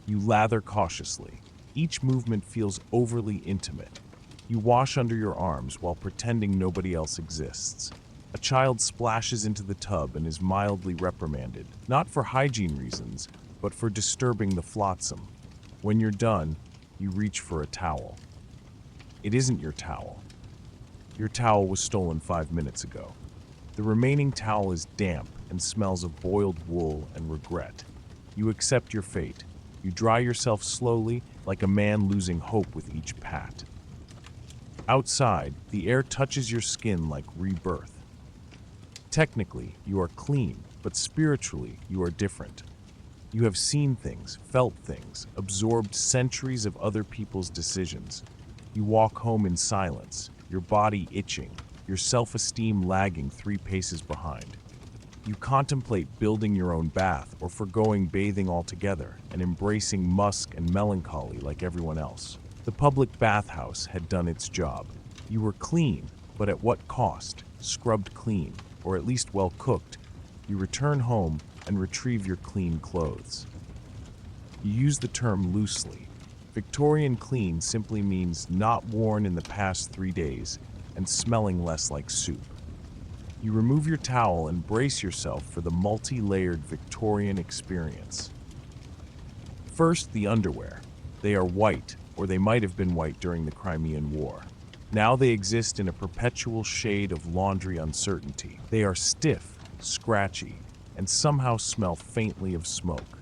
You lather cautiously. Each movement feels overly intimate. You wash under your arms while pretending nobody else exists. A child splashes into the tub and is mildly reprimanded, not for hygiene reasons, but for disturbing the flotsam. When you're done, you reach for a towel. It isn't your towel. Your towel was stolen 5 minutes ago. The remaining towel is damp and smells of boiled wool and regret. You accept your fate. You dry yourself slowly, like a man losing hope with each pat. Outside, the air touches your skin like rebirth. Technically, you are clean, but spiritually, you are different. You have seen things, felt things, absorbed centuries of other people's decisions. You walk home in silence, your body itching, your self-esteem lagging 3 paces behind. You contemplate building your own bath or forgoing bathing altogether and embracing musk and melancholy like everyone else. The public bathhouse had done its job. You were clean, but at what cost? Scrubbed clean, or at least well cooked. You return home and retrieve your clean clothes. You use the term loosely. Victorian clean simply means not worn in the past 3 days and smelling less like soup. You remove your towel and brace yourself for the multi-layered Victorian experience. First, the underwear. They are white, or they might have been white during the Crimean War. Now they exist in a perpetual shade of laundry uncertainty. They are stiff, scratchy, and somehow smell faintly of smoke.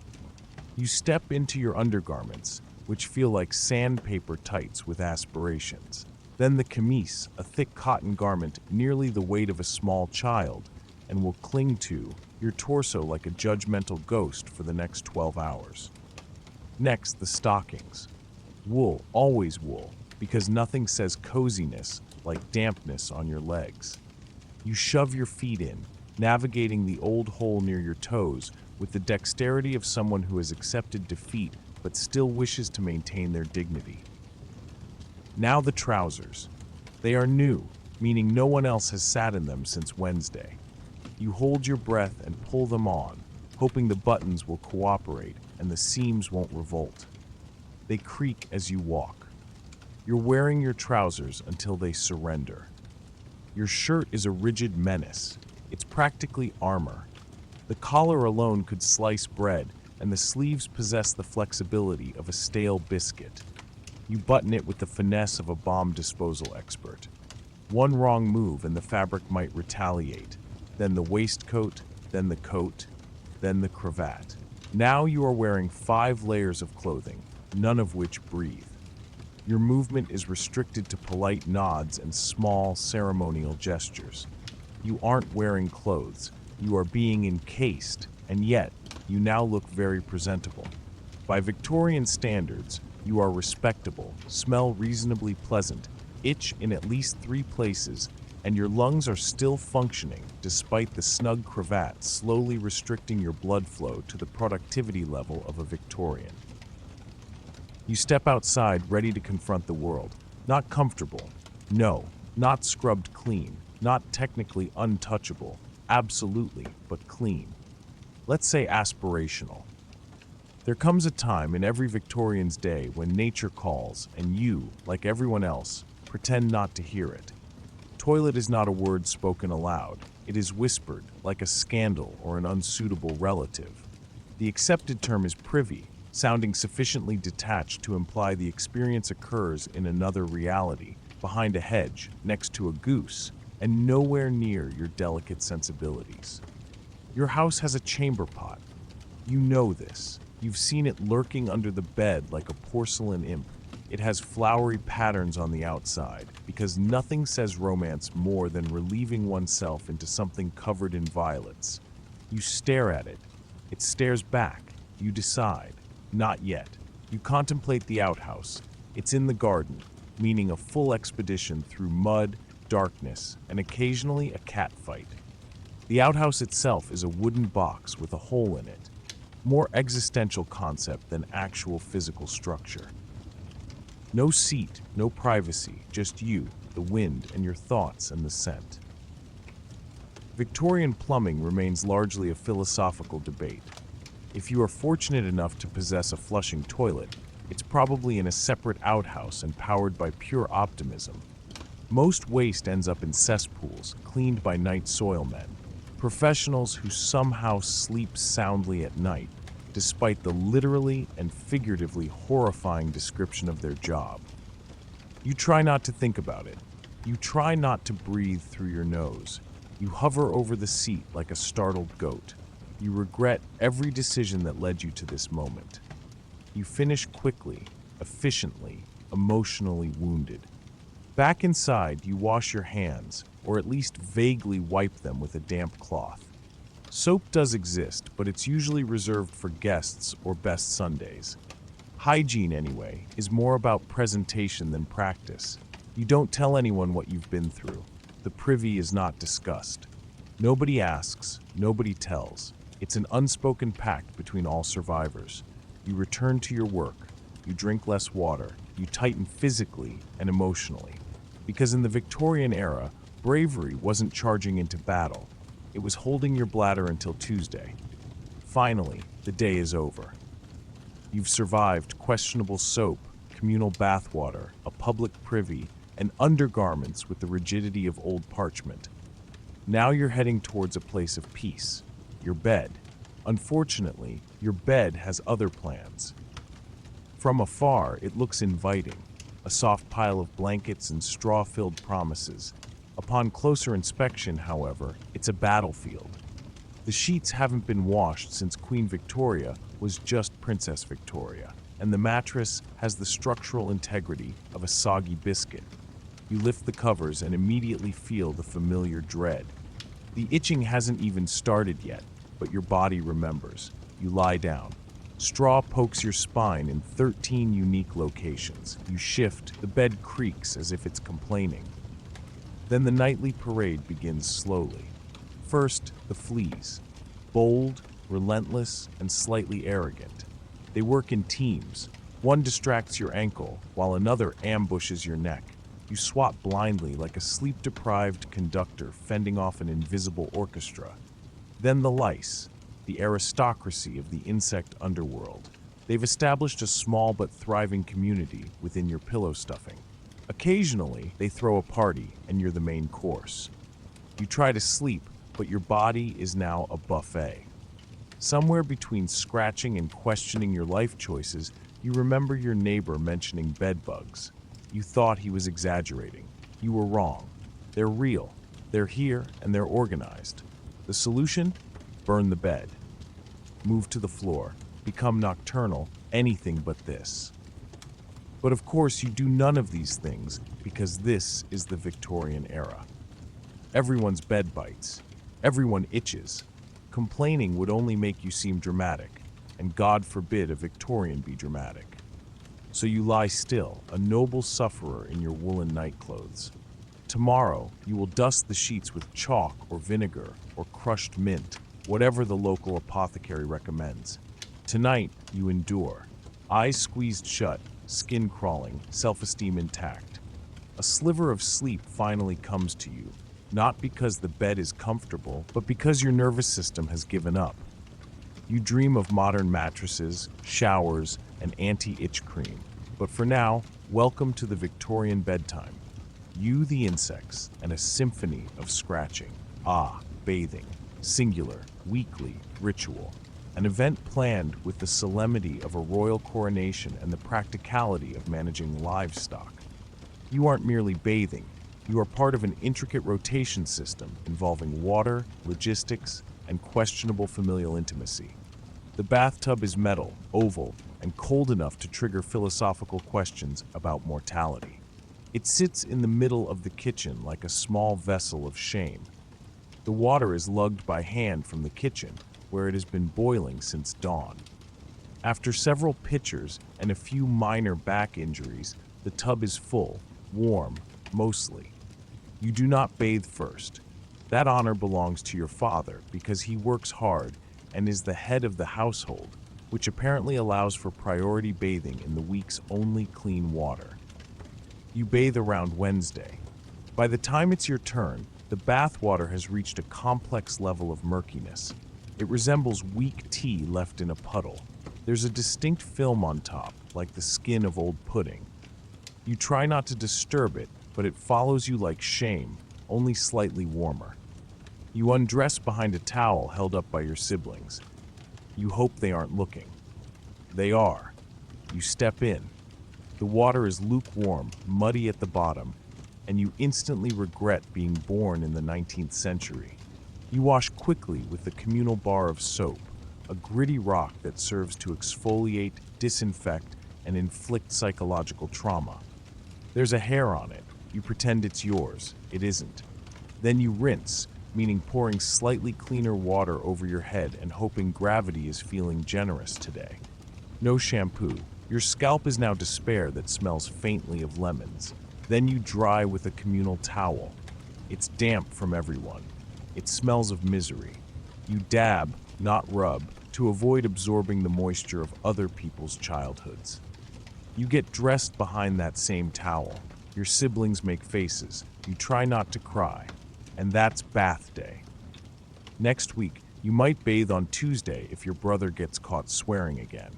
You step into your undergarments, which feel like sandpaper tights with aspirations. Then the camise, a thick cotton garment nearly the weight of a small child, and will cling to your torso like a judgmental ghost for the next 12 hours. Next, the stockings. Wool, always wool, because nothing says coziness like dampness on your legs. You shove your feet in, navigating the old hole near your toes with the dexterity of someone who has accepted defeat but still wishes to maintain their dignity. Now the trousers. They are new, meaning no one else has sat in them since Wednesday. You hold your breath and pull them on, hoping the buttons will cooperate and the seams won't revolt. They creak as you walk. You're wearing your trousers until they surrender. Your shirt is a rigid menace. It's practically armor. The collar alone could slice bread, and the sleeves possess the flexibility of a stale biscuit. You button it with the finesse of a bomb disposal expert. One wrong move and the fabric might retaliate. Then the waistcoat, then the coat, then the cravat. Now you are wearing 5 layers of clothing, none of which breathe. Your movement is restricted to polite nods and small ceremonial gestures. You aren't wearing clothes. You are being encased, and yet you now look very presentable. By Victorian standards, you are respectable, smell reasonably pleasant, itch in at least 3 places, and your lungs are still functioning despite the snug cravat slowly restricting your blood flow to the productivity level of a Victorian. You step outside ready to confront the world, not comfortable, no, not scrubbed clean, not technically untouchable, absolutely, but clean. Let's say aspirational. There comes a time in every Victorian's day when nature calls and you, like everyone else, pretend not to hear it. Toilet is not a word spoken aloud. It is whispered, like a scandal or an unsuitable relative. The accepted term is privy, sounding sufficiently detached to imply the experience occurs in another reality, behind a hedge, next to a goose, and nowhere near your delicate sensibilities. Your house has a chamber pot. You know this. You've seen it lurking under the bed like a porcelain imp. It has flowery patterns on the outside, because nothing says romance more than relieving oneself into something covered in violets. You stare at it. It stares back. You decide. Not yet. You contemplate the outhouse. It's in the garden, meaning a full expedition through mud, darkness, and occasionally a cat fight. The outhouse itself is a wooden box with a hole in it. More existential concept than actual physical structure. No seat, no privacy, just you, the wind, and your thoughts and the scent. Victorian plumbing remains largely a philosophical debate. If you are fortunate enough to possess a flushing toilet, it's probably in a separate outhouse and powered by pure optimism. Most waste ends up in cesspools, cleaned by night soilmen, professionals who somehow sleep soundly at night, despite the literally and figuratively horrifying description of their job. You try not to think about it. You try not to breathe through your nose. You hover over the seat like a startled goat. You regret every decision that led you to this moment. You finish quickly, efficiently, emotionally wounded. Back inside, you wash your hands, or at least vaguely wipe them with a damp cloth. Soap does exist, but it's usually reserved for guests or best Sundays. Hygiene, anyway, is more about presentation than practice. You don't tell anyone what you've been through. The privy is not discussed. Nobody asks, nobody tells. It's an unspoken pact between all survivors. You return to your work. You drink less water. You tighten physically and emotionally. Because in the Victorian era, bravery wasn't charging into battle. It was holding your bladder until Tuesday. Finally, the day is over. You've survived questionable soap, communal bathwater, a public privy, and undergarments with the rigidity of old parchment. Now you're heading towards a place of peace, your bed. Unfortunately, your bed has other plans. From afar, it looks inviting, a soft pile of blankets and straw-filled promises. Upon closer inspection, however, it's a battlefield. The sheets haven't been washed since Queen Victoria was just Princess Victoria, and the mattress has the structural integrity of a soggy biscuit. You lift the covers and immediately feel the familiar dread. The itching hasn't even started yet, but your body remembers. You lie down. Straw pokes your spine in 13 unique locations. You shift, the bed creaks as if it's complaining. Then the nightly parade begins slowly. First, the fleas. Bold, relentless, and slightly arrogant. They work in teams. One distracts your ankle, while another ambushes your neck. You swat blindly like a sleep-deprived conductor fending off an invisible orchestra. Then the lice, the aristocracy of the insect underworld. They've established a small but thriving community within your pillow stuffing. Occasionally, they throw a party, and you're the main course. You try to sleep, but your body is now a buffet. Somewhere between scratching and questioning your life choices, you remember your neighbor mentioning bed bugs. You thought he was exaggerating. You were wrong. They're real. They're here, and they're organized. The solution? Burn the bed. Move to the floor. Become nocturnal. Anything but this. But of course, you do none of these things because this is the Victorian era. Everyone's bed bites. Everyone itches. Complaining would only make you seem dramatic. and God forbid a Victorian be dramatic. So you lie still, a noble sufferer in your woolen nightclothes. Tomorrow, you will dust the sheets with chalk or vinegar or crushed mint, whatever the local apothecary recommends. Tonight, you endure. Eyes squeezed shut, skin crawling, self-esteem intact. A sliver of sleep finally comes to you, not because the bed is comfortable, but because your nervous system has given up. You dream of modern mattresses, showers, and anti-itch cream. But for now, welcome to the Victorian bedtime. You, the insects, and a symphony of scratching. Bathing. Singular, weekly, ritual. An event planned with the solemnity of a royal coronation and the practicality of managing livestock. You aren't merely bathing. You are part of an intricate rotation system involving water, logistics, and questionable familial intimacy. The bathtub is metal, oval, and cold enough to trigger philosophical questions about mortality. It sits in the middle of the kitchen like a small vessel of shame. The water is lugged by hand from the kitchen, where it has been boiling since dawn. After several pitchers and a few minor back injuries, the tub is full, warm, mostly. You do not bathe first. That honor belongs to your father because he works hard and is the head of the household, which apparently allows for priority bathing in the week's only clean water. You bathe around Wednesday. By the time it's your turn, the bath water has reached a complex level of murkiness. It resembles weak tea left in a puddle. There's a distinct film on top, like the skin of old pudding. You try not to disturb it, but it follows you like shame, only slightly warmer. You undress behind a towel held up by your siblings. You hope they aren't looking. They are. You step in. The water is lukewarm, muddy at the bottom, and you instantly regret being born in the 19th century. You wash quickly with the communal bar of soap, a gritty rock that serves to exfoliate, disinfect, and inflict psychological trauma. There's a hair on it. You pretend it's yours. It isn't. Then you rinse, meaning pouring slightly cleaner water over your head and hoping gravity is feeling generous today. No shampoo. Your scalp is now despair that smells faintly of lemons. Then you dry with a communal towel. It's damp from everyone. It smells of misery. You dab, not rub, to avoid absorbing the moisture of other people's childhoods. You get dressed behind that same towel. Your siblings make faces. You try not to cry. And that's bath day. Next week, you might bathe on Tuesday if your brother gets caught swearing again.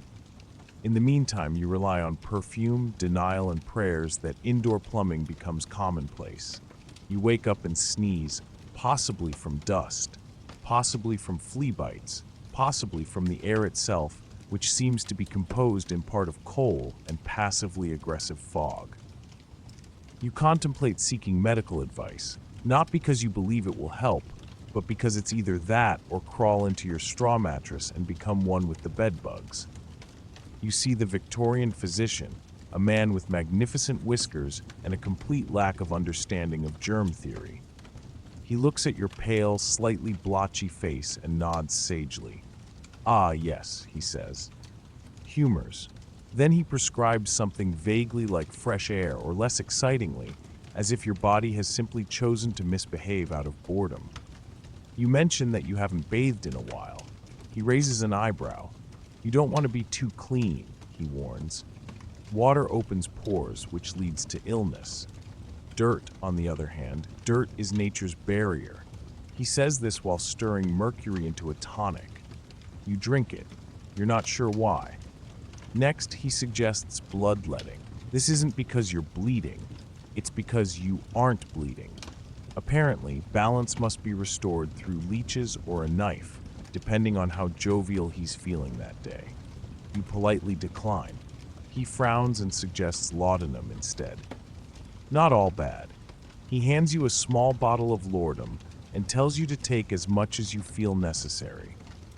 In the meantime, you rely on perfume, denial, and prayers that indoor plumbing becomes commonplace. You wake up and sneeze, possibly from dust, possibly from flea bites, possibly from the air itself, which seems to be composed in part of coal and passively aggressive fog. You contemplate seeking medical advice, not because you believe it will help, but because it's either that or crawl into your straw mattress and become one with the bedbugs. You see the Victorian physician, a man with magnificent whiskers and a complete lack of understanding of germ theory. He looks at your pale, slightly blotchy face and nods sagely. "Ah, yes," he says. Humors. Then he prescribes something vaguely like fresh air, or less excitingly, as if your body has simply chosen to misbehave out of boredom. You mention that you haven't bathed in a while. He raises an eyebrow. You don't want to be too clean, he warns. Water opens pores, which leads to illness. Dirt, on the other hand, dirt is nature's barrier. He says this while stirring mercury into a tonic. You drink it. You're not sure why. Next, he suggests bloodletting. This isn't because you're bleeding. It's because you aren't bleeding. Apparently, balance must be restored through leeches or a knife, depending on how jovial he's feeling that day. You politely decline. He frowns and suggests laudanum instead. Not all bad. He hands you a small bottle of laudanum and tells you to take as much as you feel necessary.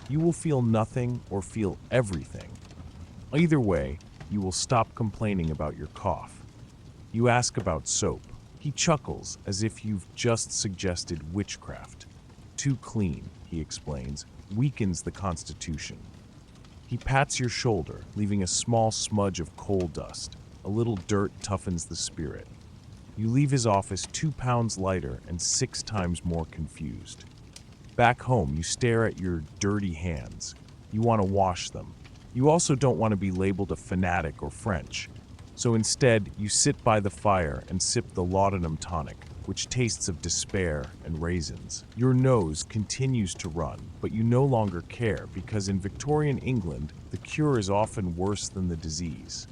You will feel nothing or feel everything. Either way, you will stop complaining about your cough. You ask about soap. He chuckles as if you've just suggested witchcraft. Too clean, he explains, weakens the constitution. He pats your shoulder, leaving a small smudge of coal dust. A little dirt toughens the spirit. You leave his office 2 pounds lighter and 6 times more confused. Back home, you stare at your dirty hands. You want to wash them. You also don't want to be labeled a fanatic or French. So instead, you sit by the fire and sip the laudanum tonic, which tastes of despair and raisins. Your nose continues to run, but you no longer care because in Victorian England, the cure is often worse than the disease.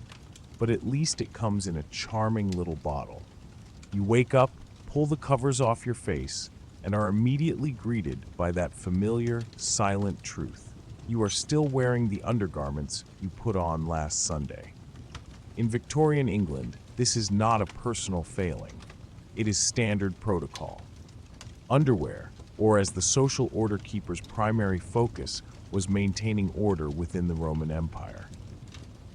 But at least it comes in a charming little bottle. You wake up, pull the covers off your face, and are immediately greeted by that familiar, silent truth. You are still wearing the undergarments you put on last Sunday. In Victorian England, this is not a personal failing. It is standard protocol. Underwear, or as the social order keeper's primary focus, was maintaining order within the Roman Empire.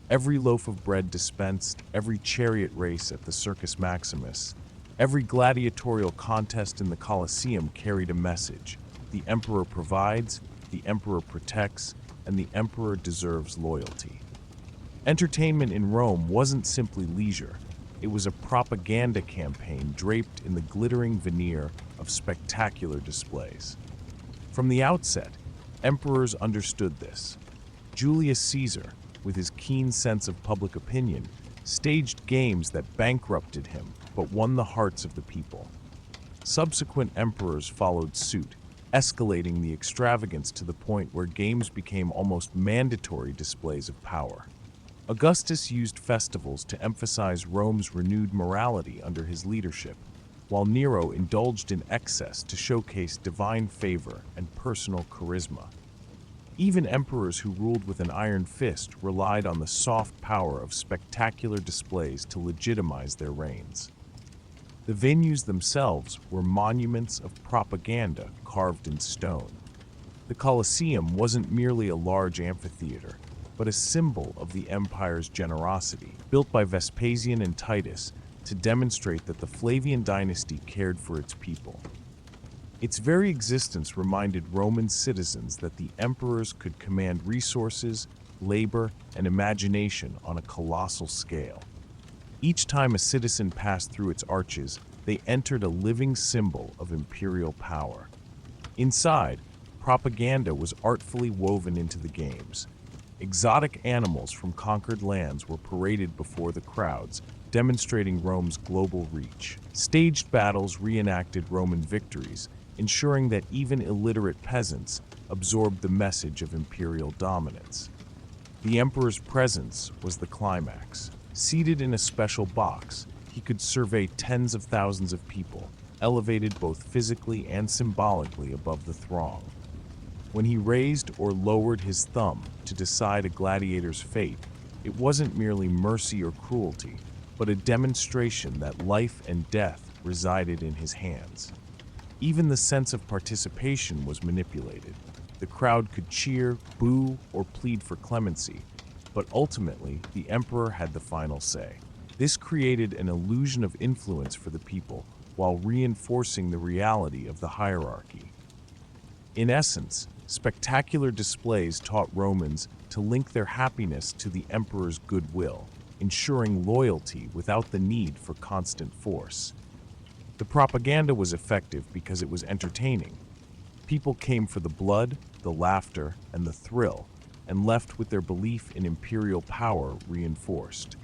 Every loaf of bread dispensed, every chariot race at the Circus Maximus, every gladiatorial contest in the Colosseum carried a message. The emperor provides, the emperor protects, and the emperor deserves loyalty. Entertainment in Rome wasn't simply leisure. It was a propaganda campaign draped in the glittering veneer of spectacular displays. From the outset, emperors understood this. Julius Caesar, with his keen sense of public opinion, staged games that bankrupted him but won the hearts of the people. Subsequent emperors followed suit, escalating the extravagance to the point where games became almost mandatory displays of power. Augustus used festivals to emphasize Rome's renewed morality under his leadership, while Nero indulged in excess to showcase divine favor and personal charisma. Even emperors who ruled with an iron fist relied on the soft power of spectacular displays to legitimize their reigns. The venues themselves were monuments of propaganda carved in stone. The Colosseum wasn't merely a large amphitheater, but a symbol of the empire's generosity, built by Vespasian and Titus to demonstrate that the Flavian dynasty cared for its people. Its very existence reminded Roman citizens that the emperors could command resources, labor, and imagination on a colossal scale. Each time a citizen passed through its arches, they entered a living symbol of imperial power. Inside, propaganda was artfully woven into the games. Exotic animals from conquered lands were paraded before the crowds, demonstrating Rome's global reach. Staged battles reenacted Roman victories, ensuring that even illiterate peasants absorbed the message of imperial dominance. The emperor's presence was the climax. Seated in a special box, he could survey tens of thousands of people, elevated both physically and symbolically above the throng. When he raised or lowered his thumb to decide a gladiator's fate, it wasn't merely mercy or cruelty, but a demonstration that life and death resided in his hands. Even the sense of participation was manipulated. The crowd could cheer, boo, or plead for clemency, but ultimately, the emperor had the final say. This created an illusion of influence for the people, while reinforcing the reality of the hierarchy. In essence, spectacular displays taught Romans to link their happiness to the emperor's goodwill, ensuring loyalty without the need for constant force. The propaganda was effective because it was entertaining. People came for the blood, the laughter, and the thrill, and left with their belief in imperial power reinforced.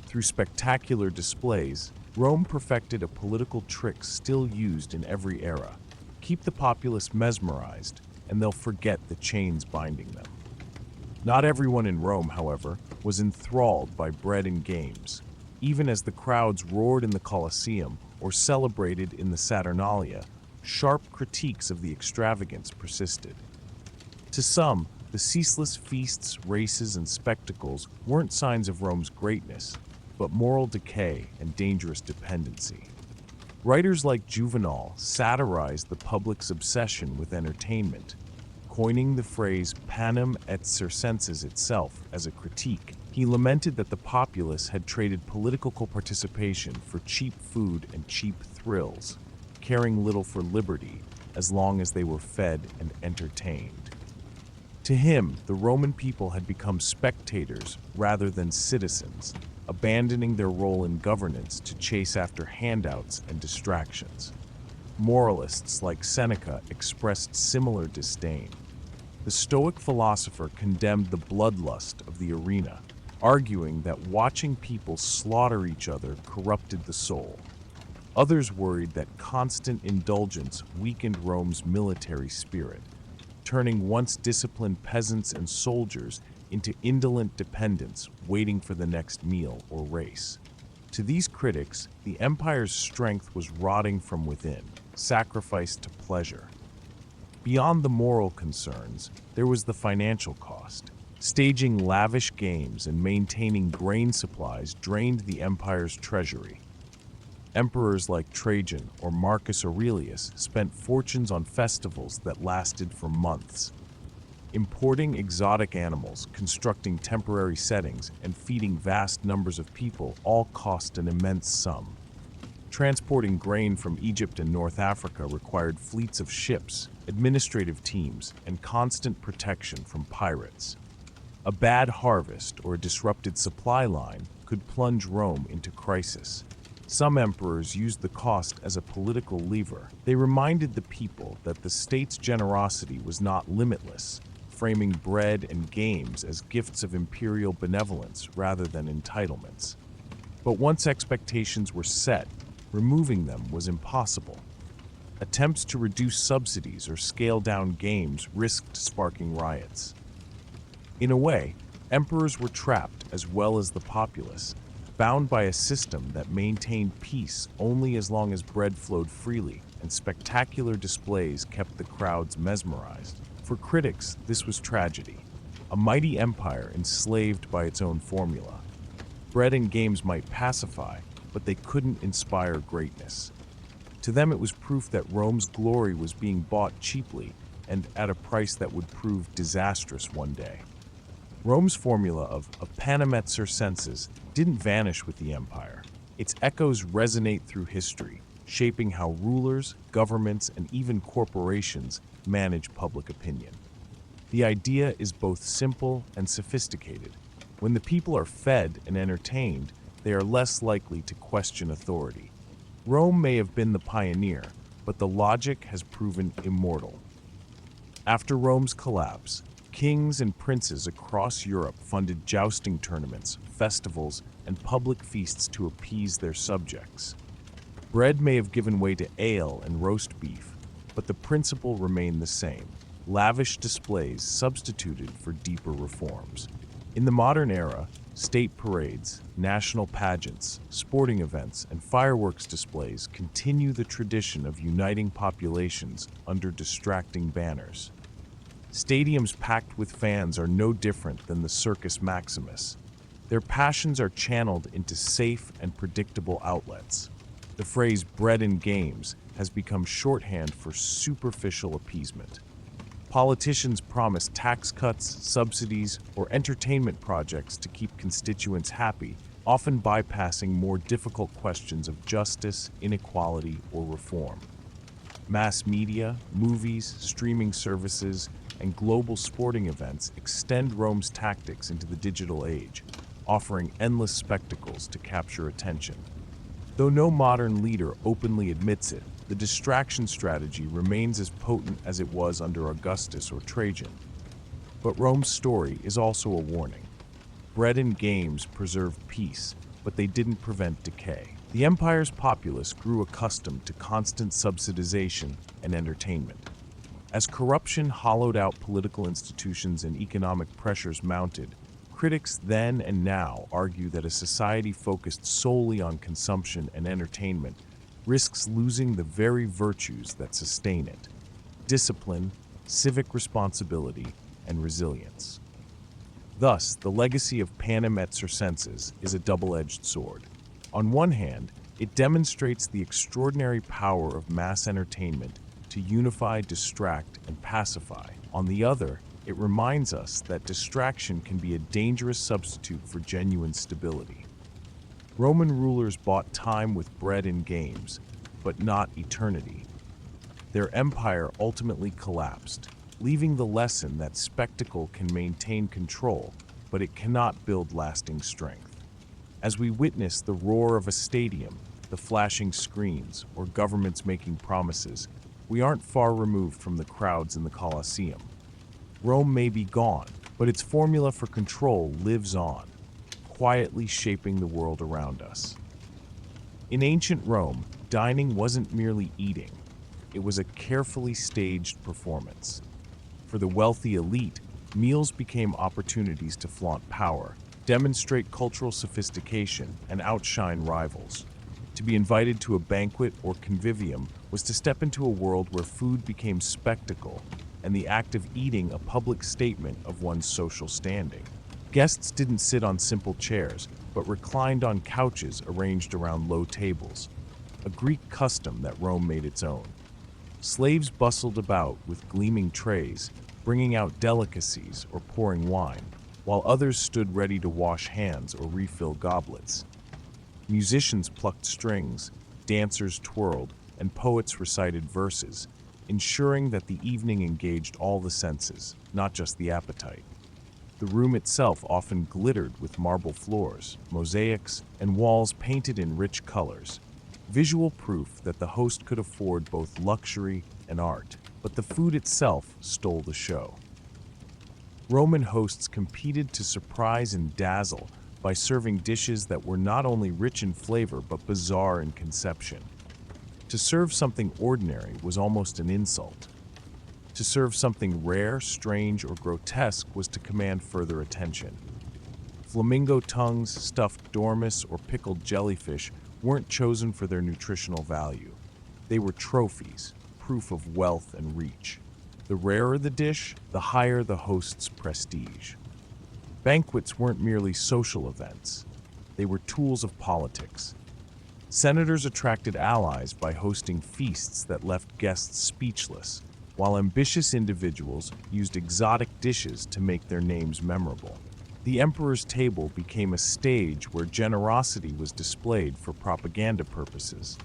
Through spectacular displays, Rome perfected a political trick still used in every era. Keep the populace mesmerized, and they'll forget the chains binding them. Not everyone in Rome, however, was enthralled by bread and games. Even as the crowds roared in the Colosseum or celebrated in the Saturnalia, sharp critiques of the extravagance persisted. To some, the ceaseless feasts, races, and spectacles weren't signs of Rome's greatness, but moral decay and dangerous dependency. Writers like Juvenal satirized the public's obsession with entertainment, coining the phrase panem et circenses itself as a critique. He lamented that the populace had traded political participation for cheap food and cheap thrills, caring little for liberty as long as they were fed and entertained. To him, the Roman people had become spectators rather than citizens, abandoning their role in governance to chase after handouts and distractions. Moralists like Seneca expressed similar disdain. The Stoic philosopher condemned the bloodlust of the arena, arguing that watching people slaughter each other corrupted the soul. Others worried that constant indulgence weakened Rome's military spirit, turning once disciplined peasants and soldiers into indolent dependents waiting for the next meal or race. To these critics, the empire's strength was rotting from within, sacrificed to pleasure. Beyond the moral concerns, there was the financial cost. Staging lavish games and maintaining grain supplies drained the empire's treasury. Emperors like Trajan or Marcus Aurelius spent fortunes on festivals that lasted for months. Importing exotic animals, constructing temporary settings, and feeding vast numbers of people all cost an immense sum. Transporting grain from Egypt and North Africa required fleets of ships, administrative teams, and constant protection from pirates. A bad harvest or a disrupted supply line could plunge Rome into crisis. Some emperors used the cost as a political lever. They reminded the people that the state's generosity was not limitless, framing bread and games as gifts of imperial benevolence rather than entitlements. But once expectations were set, removing them was impossible. Attempts to reduce subsidies or scale down games risked sparking riots. In a way, emperors were trapped as well as the populace, bound by a system that maintained peace only as long as bread flowed freely and spectacular displays kept the crowds mesmerized. For critics, this was tragedy, a mighty empire enslaved by its own formula. Bread and games might pacify, but they couldn't inspire greatness. To them, it was proof that Rome's glory was being bought cheaply and at a price that would prove disastrous one day. Rome's formula of panem et circenses didn't vanish with the empire. Its echoes resonate through history, shaping how rulers, governments, and even corporations manage public opinion. The idea is both simple and sophisticated. When the people are fed and entertained, they are less likely to question authority. Rome may have been the pioneer, but the logic has proven immortal. After Rome's collapse, kings and princes across Europe funded jousting tournaments, festivals, and public feasts to appease their subjects. Bread may have given way to ale and roast beef, but the principle remained the same: lavish displays substituted for deeper reforms. In the modern era, state parades, national pageants, sporting events, and fireworks displays continue the tradition of uniting populations under distracting banners. Stadiums packed with fans are no different than the Circus Maximus. Their passions are channeled into safe and predictable outlets. The phrase "bread and games" has become shorthand for superficial appeasement. Politicians promise tax cuts, subsidies, or entertainment projects to keep constituents happy, often bypassing more difficult questions of justice, inequality, or reform. Mass media, movies, streaming services, and global sporting events extend Rome's tactics into the digital age, offering endless spectacles to capture attention. Though no modern leader openly admits it, the distraction strategy remains as potent as it was under Augustus or Trajan. But Rome's story is also a warning. Bread and games preserved peace, but they didn't prevent decay. The empire's populace grew accustomed to constant subsidization and entertainment. As corruption hollowed out political institutions and economic pressures mounted, critics then and now argue that a society focused solely on consumption and entertainment risks losing the very virtues that sustain it: discipline, civic responsibility, and resilience. Thus, the legacy of panem et circenses is a double-edged sword. On one hand, it demonstrates the extraordinary power of mass entertainment to unify, distract, and pacify. On the other, it reminds us that distraction can be a dangerous substitute for genuine stability. Roman rulers bought time with bread and games, but not eternity. Their empire ultimately collapsed, leaving the lesson that spectacle can maintain control, but it cannot build lasting strength. As we witness the roar of a stadium, the flashing screens, or governments making promises, we aren't far removed from the crowds in the Colosseum. Rome may be gone, but its formula for control lives on, quietly shaping the world around us. In ancient Rome, dining wasn't merely eating. It was a carefully staged performance. For the wealthy elite, meals became opportunities to flaunt power, demonstrate cultural sophistication, and outshine rivals. To be invited to a banquet or convivium was to step into a world where food became spectacle, and the act of eating a public statement of one's social standing. Guests didn't sit on simple chairs, but reclined on couches arranged around low tables, a Greek custom that Rome made its own. Slaves bustled about with gleaming trays, bringing out delicacies or pouring wine, while others stood ready to wash hands or refill goblets. Musicians plucked strings, dancers twirled, and poets recited verses, ensuring that the evening engaged all the senses, not just the appetite. The room itself often glittered with marble floors, mosaics, and walls painted in rich colors, visual proof that the host could afford both luxury and art. But the food itself stole the show. Roman hosts competed to surprise and dazzle by serving dishes that were not only rich in flavor but bizarre in conception. To serve something ordinary was almost an insult. To serve something rare, strange, or grotesque was to command further attention. Flamingo tongues, stuffed dormice, or pickled jellyfish weren't chosen for their nutritional value. They were trophies, proof of wealth and reach. The rarer the dish, the higher the host's prestige. Banquets weren't merely social events. They were tools of politics. Senators attracted allies by hosting feasts that left guests speechless, while ambitious individuals used exotic dishes to make their names memorable. The emperor's table became a stage where generosity was displayed for propaganda purposes.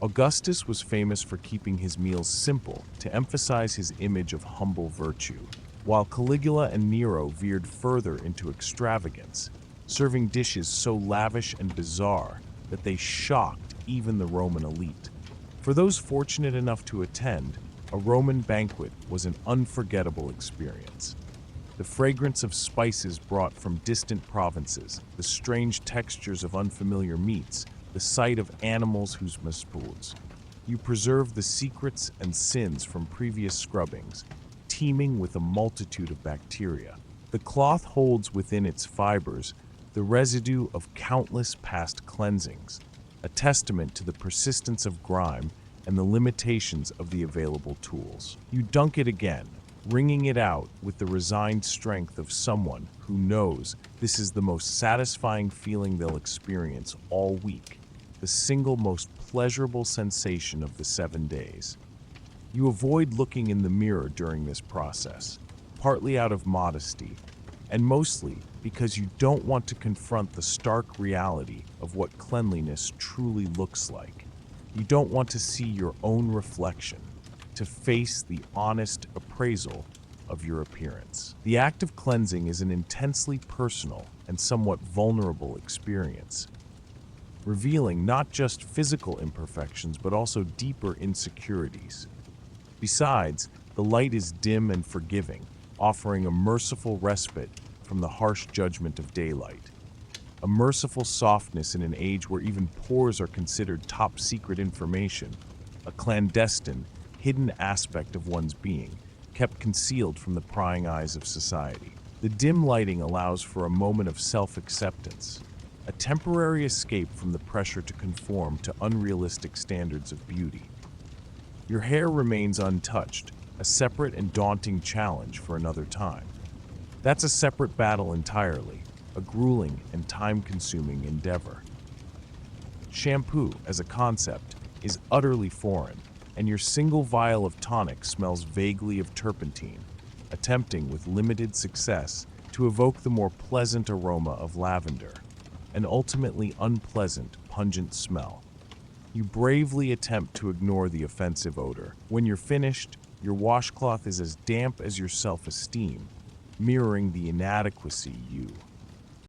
Augustus was famous for keeping his meals simple to emphasize his image of humble virtue, while Caligula and Nero veered further into extravagance, serving dishes so lavish and bizarre that they shocked even the Roman elite. For those fortunate enough to attend, a Roman banquet was an unforgettable experience. The fragrance of spices brought from distant provinces, the strange textures of unfamiliar meats, the sight of animals whose maspuds. You preserve the secrets and sins from previous scrubbings, teeming with a multitude of bacteria. The cloth holds within its fibers the residue of countless past cleansings, a testament to the persistence of grime and the limitations of the available tools. You dunk it again, wringing it out with the resigned strength of someone who knows this is the most satisfying feeling they'll experience all week, the single most pleasurable sensation of the 7 days. You avoid looking in the mirror during this process, partly out of modesty, and mostly because you don't want to confront the stark reality of what cleanliness truly looks like. You don't want to see your own reflection, to face the honest appraisal of your appearance. The act of cleansing is an intensely personal and somewhat vulnerable experience, revealing not just physical imperfections but also deeper insecurities. Besides, the light is dim and forgiving, offering a merciful respite from the harsh judgment of daylight. A merciful softness in an age where even pores are considered top-secret information, a clandestine, hidden aspect of one's being, kept concealed from the prying eyes of society. The dim lighting allows for a moment of self-acceptance, a temporary escape from the pressure to conform to unrealistic standards of beauty. Your hair remains untouched, a separate and daunting challenge for another time. That's a separate battle entirely, a grueling and time-consuming endeavor. Shampoo, as a concept, is utterly foreign, and your single vial of tonic smells vaguely of turpentine, attempting with limited success to evoke the more pleasant aroma of lavender, an ultimately unpleasant, pungent smell. You bravely attempt to ignore the offensive odor. When you're finished, Your washcloth is as damp as your self-esteem, mirroring the inadequacy you